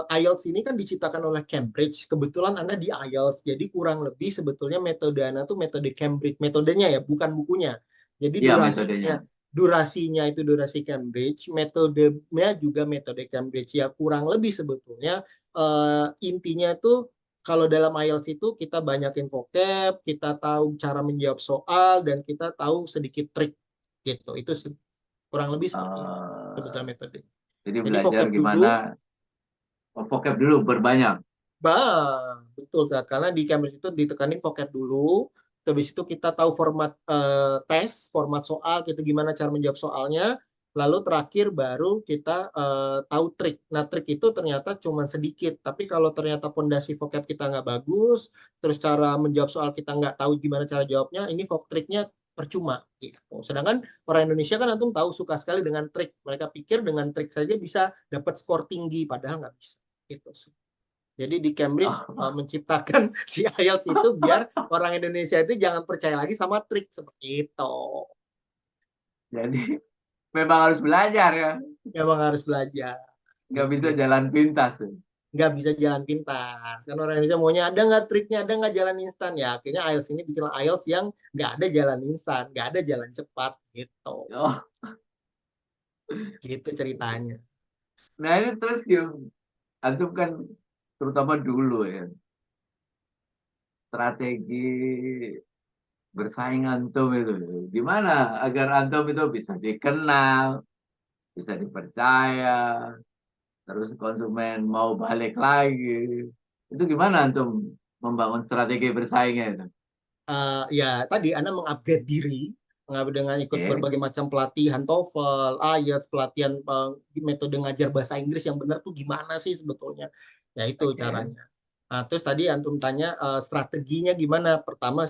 Speaker 1: IELTS ini kan diciptakan oleh Cambridge. Kebetulan Anda di IELTS, jadi kurang lebih sebetulnya metode Anda tuh metode Cambridge. Metodenya ya, bukan bukunya. Jadi
Speaker 2: Iya metodenya.
Speaker 1: durasinya itu durasi Cambridge, metodenya juga metode Cambridge. Ya kurang lebih sebetulnya intinya tuh kalau dalam IELTS itu kita banyakin vocab, kita tahu cara menjawab soal, dan kita tahu sedikit trik gitu. Itu kurang lebih seperti itu sebetulnya
Speaker 2: Eh,
Speaker 1: metode.
Speaker 2: jadi
Speaker 1: Jadi
Speaker 2: belajar
Speaker 1: vocab
Speaker 2: gimana
Speaker 1: dulu,
Speaker 2: vocab dulu berbanyak.
Speaker 1: betul Zat. Karena di Cambridge itu ditekanin vocab dulu. Habis itu kita tahu format tes, format soal, kita gimana cara menjawab soalnya. Lalu terakhir baru kita tahu trik. Nah, trik itu ternyata cuma sedikit. Tapi kalau ternyata pondasi vocab kita nggak bagus, terus cara menjawab soal kita nggak tahu gimana cara jawabnya, ini triknya percuma gitu. Sedangkan orang Indonesia kan antum tahu suka sekali dengan trik. Mereka pikir dengan trik saja bisa dapat skor tinggi, padahal nggak bisa. Gitu. Jadi di Cambridge
Speaker 2: Oh,
Speaker 1: menciptakan si IELTS itu biar orang Indonesia itu jangan percaya lagi sama trik seperti itu.
Speaker 2: jadi memang harus belajar ya.
Speaker 1: Memang harus belajar.
Speaker 2: Nggak bisa
Speaker 1: Gitu.
Speaker 2: jalan pintas. Ya.
Speaker 1: Nggak bisa jalan pintas. Kan orang Indonesia maunya ada nggak triknya, ada nggak jalan instan. Ya akhirnya IELTS ini bikin IELTS yang nggak ada jalan instan, nggak ada jalan cepat gitu.
Speaker 2: Oh,
Speaker 1: Gitu ceritanya.
Speaker 2: nah ini terus antum kan terutama dulu ya strategi bersaing antum itu gimana agar antum itu bisa dikenal, bisa dipercaya, terus konsumen mau balik lagi. Itu gimana antum membangun strategi bersaingnya itu?
Speaker 1: Ya tadi Anda mengupgrade diri dengan ikut
Speaker 2: Oke,
Speaker 1: berbagai macam pelatihan TOEFL, IELTS, pelatihan metode ngajar bahasa Inggris yang benar tuh gimana sih sebetulnya? Ya itu
Speaker 2: oke.
Speaker 1: caranya. Nah, terus tadi antum tanya strateginya gimana? Pertama,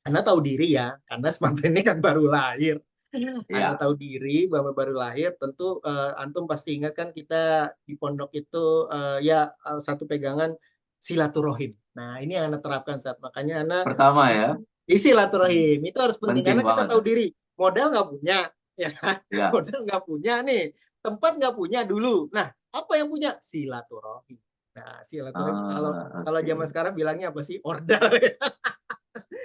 Speaker 1: Anda tahu diri ya, karena Smart ini kan baru lahir. Anda
Speaker 2: Iya,
Speaker 1: tahu diri bahwa baru lahir, tentu antum pasti ingat kan kita di pondok itu satu pegangan silaturahim. Nah, ini yang Anda terapkan saat makanya Anda
Speaker 2: pertama ya,
Speaker 1: silaturahim itu harus penting
Speaker 2: penting
Speaker 1: karena kita
Speaker 2: banget
Speaker 1: tahu
Speaker 2: ya.
Speaker 1: diri. Modal nggak punya, ya kan?
Speaker 2: Ya,
Speaker 1: Modal nggak punya nih, tempat nggak punya dulu. Nah, apa yang punya? Silaturahim. Nah, silaturahim kalau kalau
Speaker 2: oke.
Speaker 1: zaman sekarang bilangnya apa sih? Ordal ya.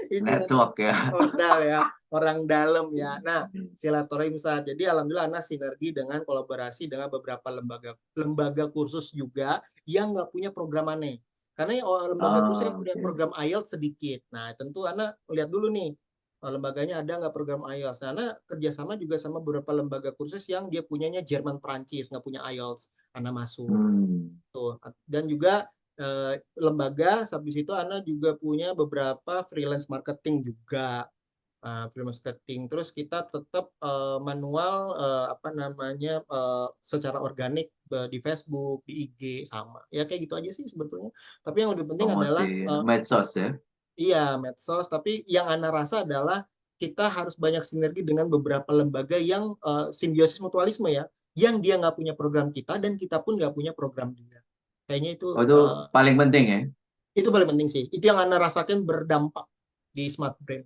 Speaker 1: Ini
Speaker 2: Network ya.
Speaker 1: ordal ya, orang dalam ya. Nah, silaturahim saat. Jadi alhamdulillah Anas sinergi dengan kolaborasi dengan beberapa lembaga lembaga kursus juga yang nggak punya program aneh. Karena lembaga kursus yang punya
Speaker 2: Oke.
Speaker 1: program IELTS sedikit. Nah, tentu Ana lihat dulu nih lembaganya ada nggak program IELTS. Nah, Ana kerjasama juga sama beberapa lembaga kursus yang dia punyanya Jerman Prancis nggak punya IELTS. Ana masuk.
Speaker 2: Hmm.
Speaker 1: Tuh. Dan juga lembaga habis itu Ana juga punya beberapa freelance marketing juga. Freelance marketing terus kita tetap manual apa namanya secara organik di Facebook di IG sama ya kayak gitu aja sih sebetulnya tapi yang lebih penting
Speaker 2: Promosi
Speaker 1: adalah
Speaker 2: medsos ya.
Speaker 1: iya medsos tapi yang Ana rasa adalah kita harus banyak sinergi dengan beberapa lembaga yang simbiosis mutualisme ya yang dia nggak punya program kita dan kita pun nggak punya program dia kayaknya
Speaker 2: Oh, itu paling penting ya.
Speaker 1: itu paling penting sih itu yang Anda rasakan berdampak di Smart Brain.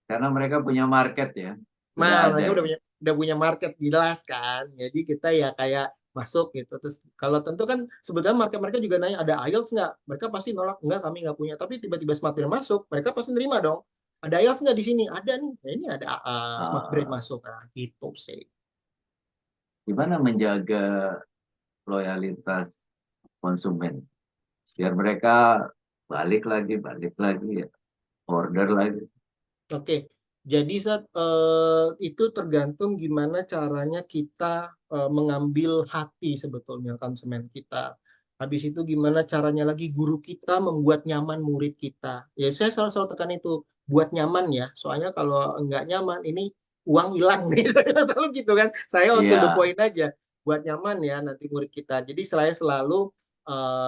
Speaker 2: Karena mereka punya market ya. Sudah
Speaker 1: Nah,
Speaker 2: ada
Speaker 1: mereka
Speaker 2: ya.
Speaker 1: udah punya market jelas kan. Jadi kita ya kayak masuk gitu. Terus kalau tentu kan sebetulnya market mereka juga nanya ada IELTS nggak? Mereka pasti nolak enggak kami nggak punya. Tapi tiba-tiba Smart Brain masuk, mereka pasti nerima dong. Ada IELTS nggak di sini? Ada nih. Nah, ini ada Smart Brain
Speaker 2: Ah,
Speaker 1: masuk. Nah, gitu sih.
Speaker 2: gimana menjaga loyalitas konsumen biar mereka balik lagi ya, order lagi.
Speaker 1: Oke. Jadi itu tergantung gimana caranya kita mengambil hati sebetulnya konsumen kita. Habis itu gimana caranya lagi guru kita membuat nyaman murid kita. Ya saya selalu tekan itu, buat nyaman ya. Soalnya kalau nggak nyaman ini uang hilang nih. Saya selalu gitu kan. Saya on to the
Speaker 2: Iya.
Speaker 1: point aja. Buat nyaman ya nanti murid kita. Jadi saya selalu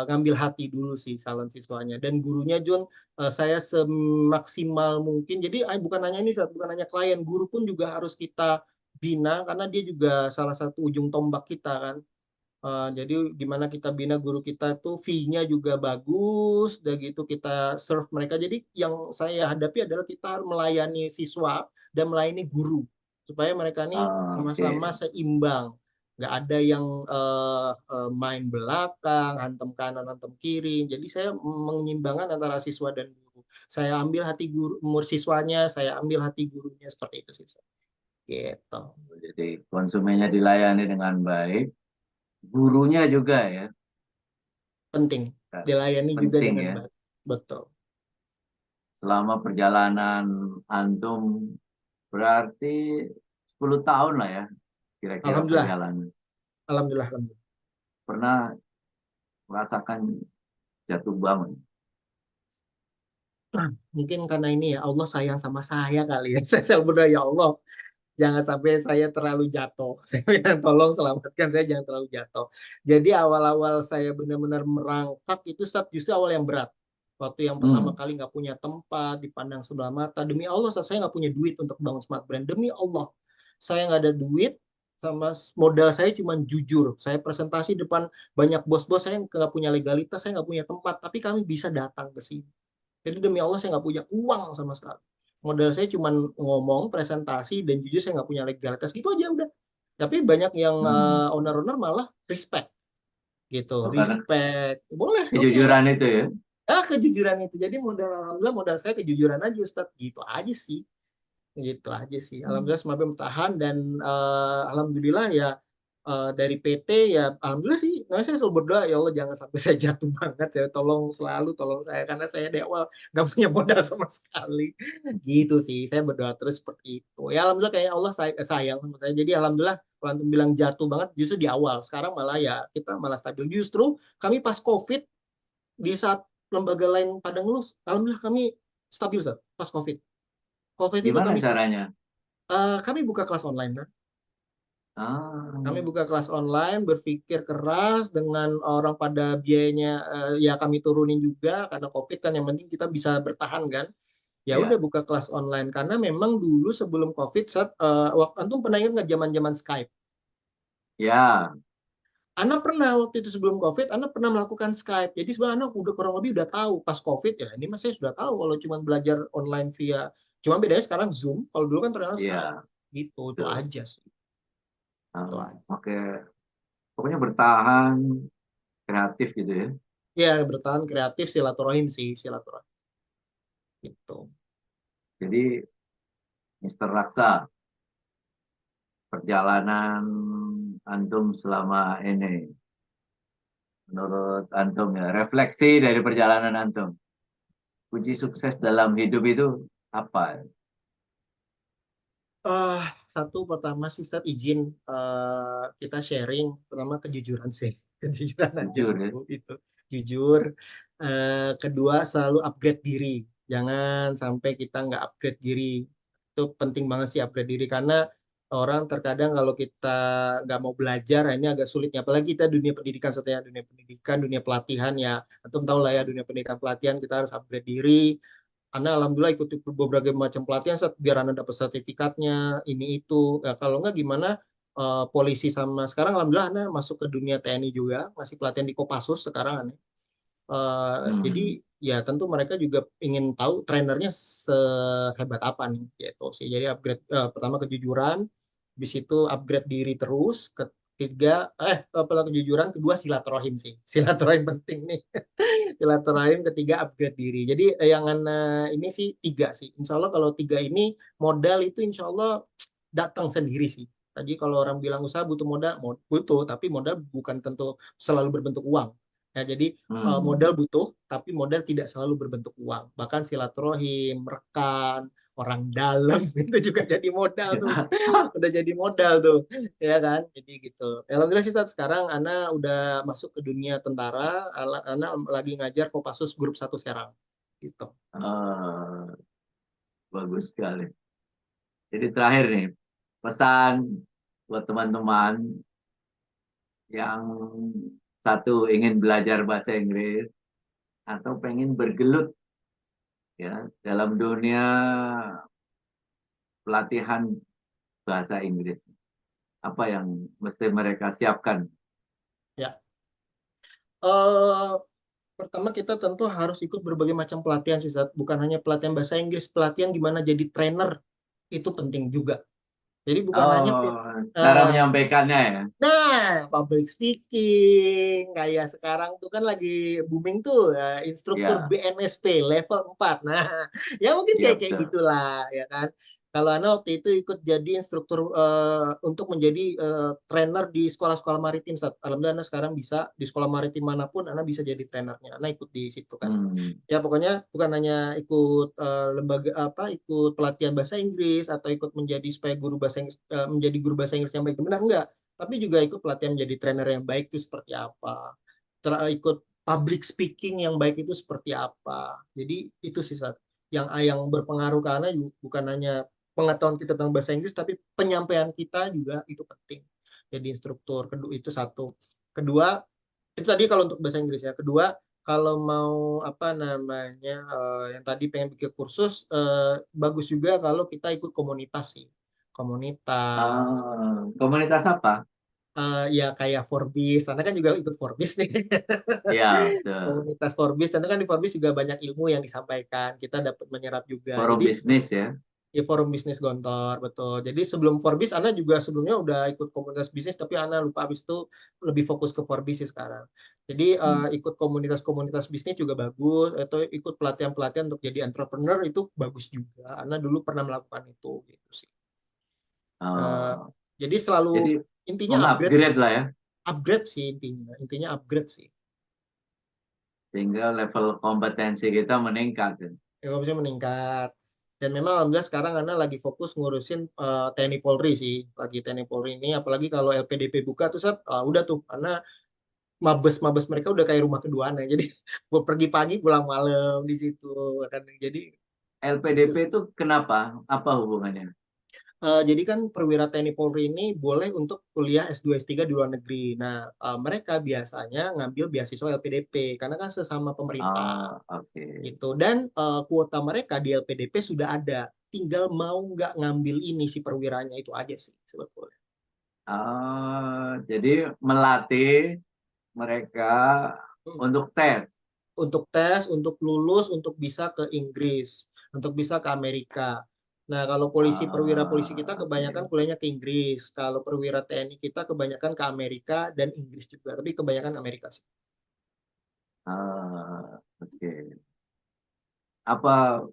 Speaker 1: ngambil hati dulu sih calon siswanya. Dan gurunya Jun, saya semaksimal mungkin. Jadi bukan hanya ini, bukan hanya klien, guru pun juga harus kita bina karena dia juga salah satu ujung tombak kita kan. Jadi gimana kita bina guru kita tuh fee-nya juga bagus, udah gitu kita serve mereka. Jadi yang saya hadapi adalah kita melayani siswa dan melayani guru supaya mereka nih sama-sama
Speaker 2: Oke.
Speaker 1: seimbang. Nggak ada yang main belakang, hantem kanan, hantem kiri. Jadi saya menyimbangkan antara siswa dan guru. Saya ambil hati guru, umur siswanya, saya ambil hati gurunya seperti itu sih. Gitu.
Speaker 2: Jadi konsumennya dilayani dengan baik, gurunya juga ya.
Speaker 1: Penting. Dilayani juga
Speaker 2: Penting
Speaker 1: dengan
Speaker 2: ya.
Speaker 1: baik. Betul.
Speaker 2: Selama perjalanan antum berarti 10 tahun lah ya kira-kira
Speaker 1: Alhamdulillah,
Speaker 2: perjalanan.
Speaker 1: alhamdulillah, alhamdulillah.
Speaker 2: Pernah merasakan jatuh bangun.
Speaker 1: Mungkin karena ini ya Allah sayang sama saya kali ya. Saya selalu berdoa ya Allah, jangan sampai saya terlalu jatuh. Saya bilang tolong selamatkan saya jangan terlalu jatuh. Jadi awal-awal saya benar-benar merangkak itu justru awal yang berat. Waktu yang pertama
Speaker 2: Hmm.
Speaker 1: kali nggak punya tempat, dipandang sebelah mata. Demi Allah, saya nggak punya duit untuk bangun smart brand. Demi Allah, saya nggak ada duit, sama modal saya cuma jujur. Saya presentasi depan banyak bos-bos, saya nggak punya legalitas, saya nggak punya tempat. Tapi kami bisa datang ke sini. Jadi demi Allah saya nggak punya uang sama sekali. Modal saya cuma ngomong, presentasi, dan jujur saya nggak punya legalitas. Gitu aja udah. Tapi banyak yang
Speaker 2: Hmm.
Speaker 1: owner-owner malah respect gitu.
Speaker 2: Oh, karena
Speaker 1: Respect. Boleh, oke okay lah.
Speaker 2: kejujuran itu ya.
Speaker 1: Kejujuran itu. Jadi alhamdulillah modal saya kejujuran aja Ustaz. Gitu aja sih. Gitu aja sih.
Speaker 2: Hmm.
Speaker 1: Alhamdulillah semoga bertahan dan alhamdulillah ya dari PT ya alhamdulillah sih. Nah, saya selalu berdoa ya Allah jangan sampai saya jatuh banget. Saya tolong selalu tolong saya karena saya di awal nggak punya modal sama sekali. Gitu sih. Saya berdoa terus seperti itu. Ya alhamdulillah kayak Allah sayang sama saya. Jadi alhamdulillah kalau antum bilang jatuh banget justru di awal. Sekarang malah ya kita malah stabil. Justru kami pas COVID di saat lembaga lain pada ngelus, alhamdulillah kami stabil Ustaz, pas COVID. COVID itu
Speaker 2: Gimana caranya?
Speaker 1: kami buka kelas online kan.
Speaker 2: Ah,
Speaker 1: Kami buka kelas online, berpikir keras dengan orang pada biayanya ya kami turunin juga karena COVID kan yang penting kita bisa bertahan kan. Ya udah
Speaker 2: ya,
Speaker 1: buka kelas online karena memang dulu sebelum COVID saat waktu antum pernah ingat nggak zaman-zaman Skype?
Speaker 2: ya,
Speaker 1: Ana pernah waktu itu sebelum COVID, Ana pernah melakukan Skype. Jadi sebenarnya Ana udah kurang lebih udah tahu pas COVID ya. Ini mas saya sudah tahu kalau cuma belajar online via, cuma bedanya sekarang Zoom. Kalau dulu kan ternyata Skype.
Speaker 2: ya.
Speaker 1: Gitu, itu
Speaker 2: Betul.
Speaker 1: aja sih. Itu
Speaker 2: Ah,
Speaker 1: aja.
Speaker 2: oke, pokoknya bertahan, kreatif gitu ya.
Speaker 1: Ya bertahan kreatif silaturahim sih silaturahim. Gitu.
Speaker 2: Jadi, Mister Raksa, perjalanan antum selama ini, menurut antum ya, refleksi dari perjalanan antum. Kunci sukses dalam hidup itu apa?
Speaker 1: Satu pertama sih Ustadz izin kita sharing pertama kejujuran sih kejujuran aja
Speaker 2: Jujur ya.
Speaker 1: dulu itu jujur. Kedua selalu upgrade diri, jangan sampai kita nggak upgrade diri. Itu penting banget sih upgrade diri karena orang terkadang kalau kita nggak mau belajar ini agak sulitnya apalagi kita dunia pendidikan setelah dunia pendidikan dunia pelatihan ya antum tahu lah ya dunia pendidikan pelatihan kita harus upgrade diri. Anda alhamdulillah ikut beberapa macam pelatihan biar Anda dapat sertifikatnya, ini itu. Ya, kalau nggak gimana polisi sama sekarang alhamdulillah Anda masuk ke dunia TNI juga, masih pelatihan di Kopassus sekarang Anda. Jadi
Speaker 2: Hmm.
Speaker 1: ya tentu mereka juga ingin tahu trainernya sehebat apa nih gitu sih. Jadi upgrade pertama kejujuran, habis itu upgrade diri terus, ketiga pertama kejujuran, kedua silaturahim sih. Silaturahim penting nih. Silaturahim, ketiga upgrade diri. Jadi yang ini sih tiga sih. Insya Allah kalau tiga ini modal itu insya Allah datang sendiri sih. Tadi kalau orang bilang usaha butuh modal, butuh, tapi modal bukan tentu selalu berbentuk uang. Ya, jadi
Speaker 2: Hmm.
Speaker 1: modal butuh, tapi modal tidak selalu berbentuk uang. Bahkan silaturahim, rekan, orang dalam itu juga jadi modal tuh. Udah jadi modal tuh, ya kan? Jadi gitu. Alhamdulillah sih Ustaz, sekarang Ana udah masuk ke dunia tentara, Ana lagi ngajar Kopassus Grup 1 Serang. Gitu.
Speaker 2: Eh, bagus sekali. Jadi terakhir nih, pesan buat teman-teman yang satu ingin belajar bahasa Inggris atau pengen bergelut ya dalam dunia pelatihan bahasa Inggris. Apa yang mesti mereka siapkan?
Speaker 1: Ya. Eh pertama kita tentu harus ikut berbagai macam pelatihan sih, Ustaz. Bukan hanya pelatihan bahasa Inggris, pelatihan gimana jadi trainer itu penting juga. Jadi bukan hanya
Speaker 2: Oh, cara menyampaikannya ya.
Speaker 1: nah, public speaking kayak sekarang tuh kan lagi booming tuh instruktur
Speaker 2: Ya,
Speaker 1: BNSP level 4. Nah, ya mungkin
Speaker 2: iya
Speaker 1: kayak
Speaker 2: betul.
Speaker 1: gitulah ya kan. Kalau Ana waktu itu ikut jadi instruktur untuk menjadi trainer di sekolah-sekolah maritim. Alhamdulillah Ana sekarang bisa di sekolah maritim manapun Ana bisa jadi trainernya. Ana ikut di situ kan.
Speaker 2: Hmm.
Speaker 1: Ya pokoknya bukan hanya ikut lembaga apa, ikut pelatihan bahasa Inggris atau ikut menjadi supaya guru bahasa Inggris, menjadi guru bahasa Inggris yang baik benar enggak, tapi juga ikut pelatihan menjadi trainer yang baik itu seperti apa, ikut public speaking yang baik itu seperti apa. Jadi itu sih Sat, yang berpengaruh karena bukan hanya pengetahuan kita tentang bahasa Inggris, tapi penyampaian kita juga itu penting. Jadi instruktur kedua itu satu. Kedua itu tadi kalau untuk bahasa Inggris ya. Kedua kalau mau apa namanya yang tadi pengen bikin kursus bagus juga kalau kita ikut komunitas sih. Komunitas
Speaker 2: Komunitas apa?
Speaker 1: ya kayak Forbes, karena kan juga ikut Forbes nih.
Speaker 2: Ya, betul.
Speaker 1: Komunitas Forbes, tentu kan di Forbes juga banyak ilmu yang disampaikan, kita dapat menyerap juga.
Speaker 2: Forum
Speaker 1: Jadi
Speaker 2: bisnis ya.
Speaker 1: ya forum bisnis Gontor, betul. Jadi sebelum Forbes, Ana juga sebelumnya udah ikut komunitas bisnis, tapi Ana lupa habis itu lebih fokus ke Forbes sih sekarang. Jadi
Speaker 2: Hmm.
Speaker 1: ikut komunitas-komunitas bisnis juga bagus, atau ikut pelatihan-pelatihan untuk jadi entrepreneur itu bagus juga. Ana dulu pernah melakukan itu, gitu sih. Eh,
Speaker 2: Oh,
Speaker 1: jadi selalu
Speaker 2: jadi
Speaker 1: intinya
Speaker 2: mengupgrade lah ya,
Speaker 1: upgrade sih intinya upgrade sih.
Speaker 2: sehingga level kompetensi kita meningkat. Ya.
Speaker 1: Kalau bisa meningkat. Dan memang alhamdulillah sekarang Ana lagi fokus ngurusin TNI Polri sih. Lagi TNI Polri ini, apalagi kalau LPDP buka tuh, udah tuh. Karena mabes-mabes mereka udah kayak rumah kedua Ana. Jadi gue pergi pagi pulang malam di situ. Kan. Jadi itu
Speaker 2: LPDP
Speaker 1: sih.
Speaker 2: itu kenapa? Apa hubungannya?
Speaker 1: Jadi kan perwira TNI Polri ini boleh untuk kuliah S2 S3 di luar negeri. Nah, mereka biasanya ngambil beasiswa LPDP karena kan sesama pemerintah.
Speaker 2: Oh, oke.
Speaker 1: Gitu. Dan kuota mereka di LPDP sudah ada, tinggal mau nggak ngambil ini si perwiranya itu aja sih sebetulnya.
Speaker 2: Jadi melatih mereka untuk tes.
Speaker 1: Untuk tes, untuk lulus, untuk bisa ke Inggris, untuk bisa ke Amerika. Nah, kalau polisi perwira polisi kita kebanyakan
Speaker 2: Oke.
Speaker 1: kuliahnya ke Inggris, kalau perwira TNI kita kebanyakan ke Amerika dan Inggris juga, tapi kebanyakan Amerika sih.
Speaker 2: Oke. Apa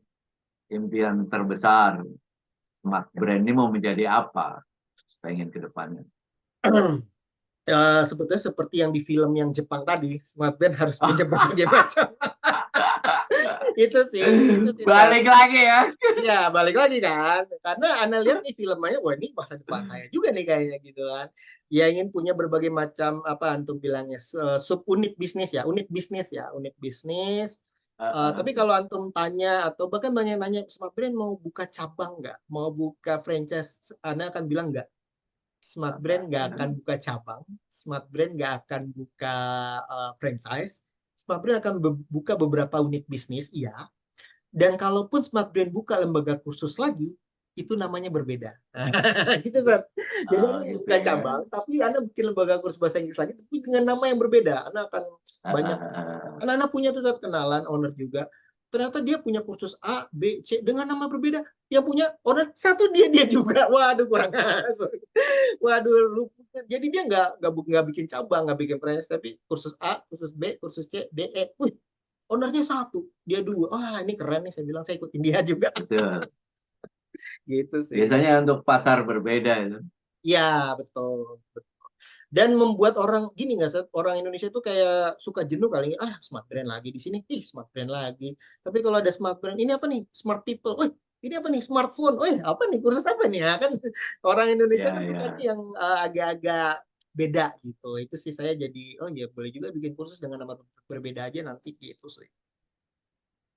Speaker 2: impian terbesar Smart Brand ini mau menjadi apa? Pengen ke depannya.
Speaker 1: Sebetulnya seperti yang di film yang Jepang tadi, Smart Band harus punya berbagai macam. Itu sih.
Speaker 2: Balik lagi ya.
Speaker 1: Iya, balik lagi kan. Karena Anda lihat nih filmnya, wah ini masa depan saya juga nih kayaknya gitu kan. Ya ingin punya berbagai macam apa antum bilangnya sub unit bisnis ya, unit bisnis. Tapi kalau antum tanya atau bahkan banyak nanya Smart Brand mau buka cabang nggak, mau buka franchise, Anda akan bilang nggak. Smart Brand nggak akan buka cabang, Smart Brand nggak akan buka franchise, Smart Brand akan buka beberapa unit bisnis, iya. Dan kalaupun Smart Brand buka lembaga kursus lagi, itu namanya berbeda. Gitu kan. Jadi Anda
Speaker 2: Gitu
Speaker 1: buka
Speaker 2: ya.
Speaker 1: cabang, tapi Anda bikin lembaga kursus bahasa Inggris lagi, tapi dengan nama yang berbeda. Anda akan banyak. Anak-anak punya tuh kenalan owner juga. Ternyata dia punya kursus A, B, C dengan nama berbeda. Yang punya owner satu dia juga. Waduh kurang asuk. Waduh, jadi dia nggak bikin cabang, nggak bikin franchise, tapi kursus A, kursus B, kursus C, D, E. Wih, ownernya satu, dia dua. Wah, ini keren nih. Saya bilang saya ikutin dia juga.
Speaker 2: Betul.
Speaker 1: Gitu sih.
Speaker 2: Biasanya untuk pasar berbeda itu.
Speaker 1: Ya, betul. Dan membuat orang gini nggak sih, orang Indonesia tuh kayak suka jenuh kali, Smart Brand lagi di sini, Smart Brand lagi. Tapi kalau ada Smart Brand ini apa nih, Smart People, ini apa nih smartphone, oh apa nih kursus apa nih ya kan orang Indonesia
Speaker 2: Ya,
Speaker 1: kan sukanya
Speaker 2: ya.
Speaker 1: yang agak-agak beda gitu. Itu sih saya jadi oh ya boleh juga bikin kursus dengan nama berbeda aja nanti gitu sih.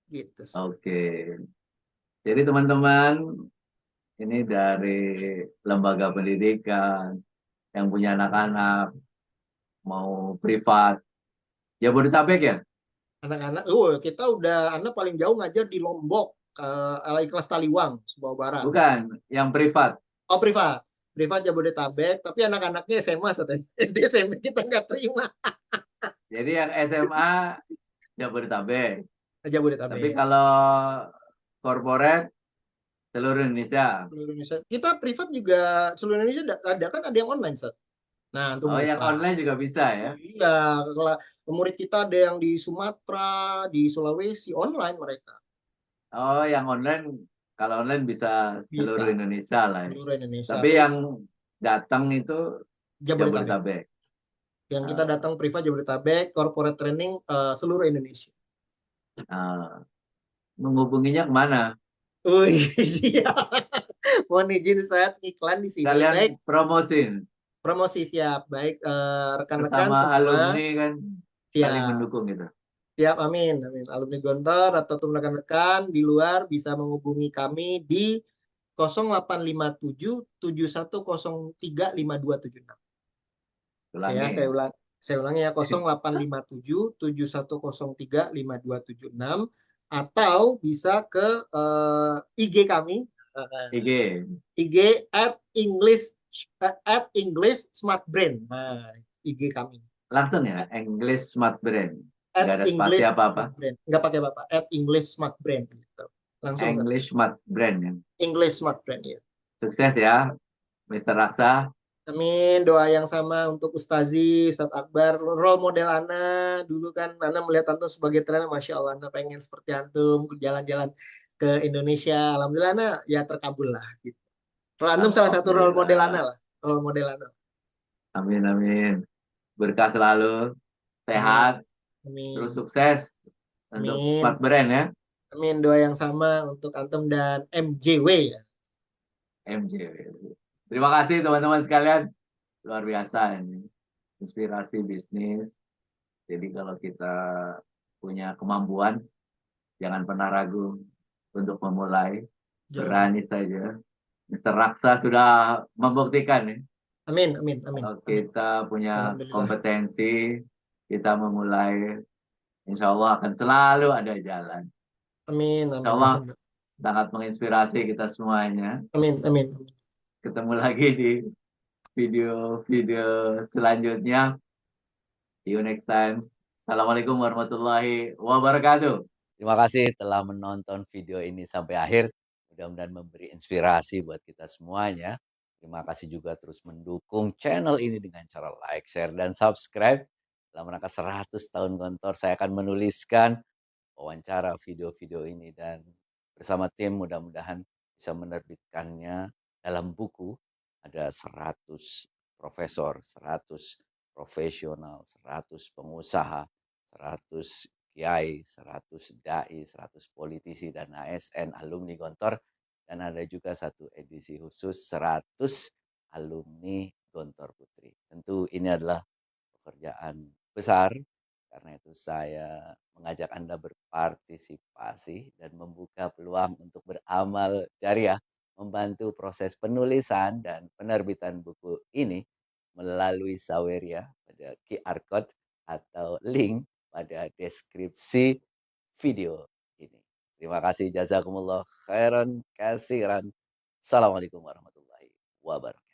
Speaker 1: Gitu sih.
Speaker 2: Oke. Jadi teman-teman, ini dari lembaga pendidikan yang punya anak-anak mau privat. Jabodetabek ya?
Speaker 1: Anak-anak, kita udah anak paling jauh ngajar di Lombok, LA kelas Taliwang, Sumbawa Barat.
Speaker 2: Bukan, yang privat.
Speaker 1: Oh privat, privat Jabodetabek, tapi anak-anaknya SMA, SD SMP kita nggak terima.
Speaker 2: Jadi yang SMA Jabodetabek. Tapi
Speaker 1: Jabodetabek,
Speaker 2: kalau corporate seluruh Indonesia.
Speaker 1: seluruh Indonesia. Kita privat juga seluruh Indonesia ada kan ada yang online, Sat. Nah, untuk
Speaker 2: Oh, yang
Speaker 1: mereka.
Speaker 2: online juga bisa ya?
Speaker 1: Iya, kalau murid kita ada yang di Sumatera, di Sulawesi, online mereka.
Speaker 2: Oh, yang online, kalau online bisa
Speaker 1: Bisa,
Speaker 2: seluruh Indonesia lah ya.
Speaker 1: seluruh Indonesia.
Speaker 2: Tapi yang datang itu
Speaker 1: Jabodetabek.
Speaker 2: Jabodetabek.
Speaker 1: Yang kita
Speaker 2: Ah,
Speaker 1: datang privat Jabodetabek, corporate training seluruh Indonesia.
Speaker 2: ah. Menghubunginya kemana?
Speaker 1: Wih, iya. Mohon izin saya iklan di sini. Baik,
Speaker 2: Kalian promosin.
Speaker 1: promosi siap. Baik, rekan-rekan
Speaker 2: Sesama
Speaker 1: semua
Speaker 2: alumni kan saling
Speaker 1: siap.
Speaker 2: mendukung gitu.
Speaker 1: Siap, amin. Amin. Alumni Gontor atau rekan-rekan di luar bisa menghubungi kami di 0857 7103 5276. Oke ya,
Speaker 2: Ulangi
Speaker 1: saya
Speaker 2: ya.
Speaker 1: ulang. Saya ulangi ya 0857 7103 5276 atau bisa ke IG kami
Speaker 2: IG.
Speaker 1: IG at English Smart Brain. Nah, IG kami.
Speaker 2: Langsung ya, English Smart Brain. Nggak
Speaker 1: At
Speaker 2: ada spasi
Speaker 1: English Smart
Speaker 2: apa-apa.
Speaker 1: Brain. Nggak pakai Bapak. At English Smart Brain. Gitu. Langsung, Sir.
Speaker 2: English Smart Brain ya.
Speaker 1: English Smart Brain, ya.
Speaker 2: Sukses ya, Mr. Raksa.
Speaker 1: Amin. Doa yang sama untuk Ustazi, Ustaz Akbar. Role model Ana. Dulu kan Ana melihat Antum sebagai trainer. Masya Allah, Ana pengen seperti Antum. Jalan-jalan ke Indonesia. Alhamdulillah, Ana ya terkabul lah. Gitu. Kalau Antum salah satu role model Ana
Speaker 2: Alhamdulillah.
Speaker 1: lah. Role model Ana.
Speaker 2: Amin, amin. Berkah selalu.
Speaker 1: Amin.
Speaker 2: Sehat. Terus
Speaker 1: Amin.
Speaker 2: sukses untuk Smart
Speaker 1: Amin.
Speaker 2: Brain ya.
Speaker 1: Amin. Doa yang sama untuk Antum dan MJW ya.
Speaker 2: MJ. Terima kasih teman-teman sekalian. Luar biasa ini. Inspirasi bisnis. Jadi kalau kita punya kemampuan, jangan pernah ragu untuk memulai.
Speaker 1: Jangan.
Speaker 2: Berani saja. Mr. Raksa sudah membuktikan ya.
Speaker 1: Amin. Amin. Amin.
Speaker 2: Kalau
Speaker 1: Amin.
Speaker 2: kita punya
Speaker 1: Alhamdulillah.
Speaker 2: kompetensi, kita memulai, insya Allah akan selalu ada jalan.
Speaker 1: Amin.
Speaker 2: Insya
Speaker 1: Amin.
Speaker 2: Allah
Speaker 1: Alhamdulillah.
Speaker 2: sangat menginspirasi kita semuanya.
Speaker 1: Amin. Amin.
Speaker 2: Ketemu lagi di video-video selanjutnya. See you next time. Assalamualaikum warahmatullahi wabarakatuh.
Speaker 3: Terima kasih telah menonton video ini sampai akhir. Mudah-mudahan memberi inspirasi buat kita semuanya. Terima kasih juga terus mendukung channel ini dengan cara like, share, dan subscribe. Dalam rangka 100 tahun Gontor, saya akan menuliskan wawancara video-video ini dan bersama tim mudah-mudahan bisa menerbitkannya dalam buku. Ada 100 profesor, 100 profesional, 100 pengusaha, 100 kiai, 100 dai, 100 politisi dan ASN alumni Gontor, dan ada juga satu edisi khusus 100 alumni Gontor Putri. Tentu ini adalah pekerjaan besar, karena itu saya mengajak Anda berpartisipasi dan membuka peluang untuk beramal jariah, membantu proses penulisan dan penerbitan buku ini melalui Saweria pada QR code atau link pada deskripsi video ini. Terima kasih, jazakumullah khairan kasiran. Assalamualaikum warahmatullahi wabarakatuh.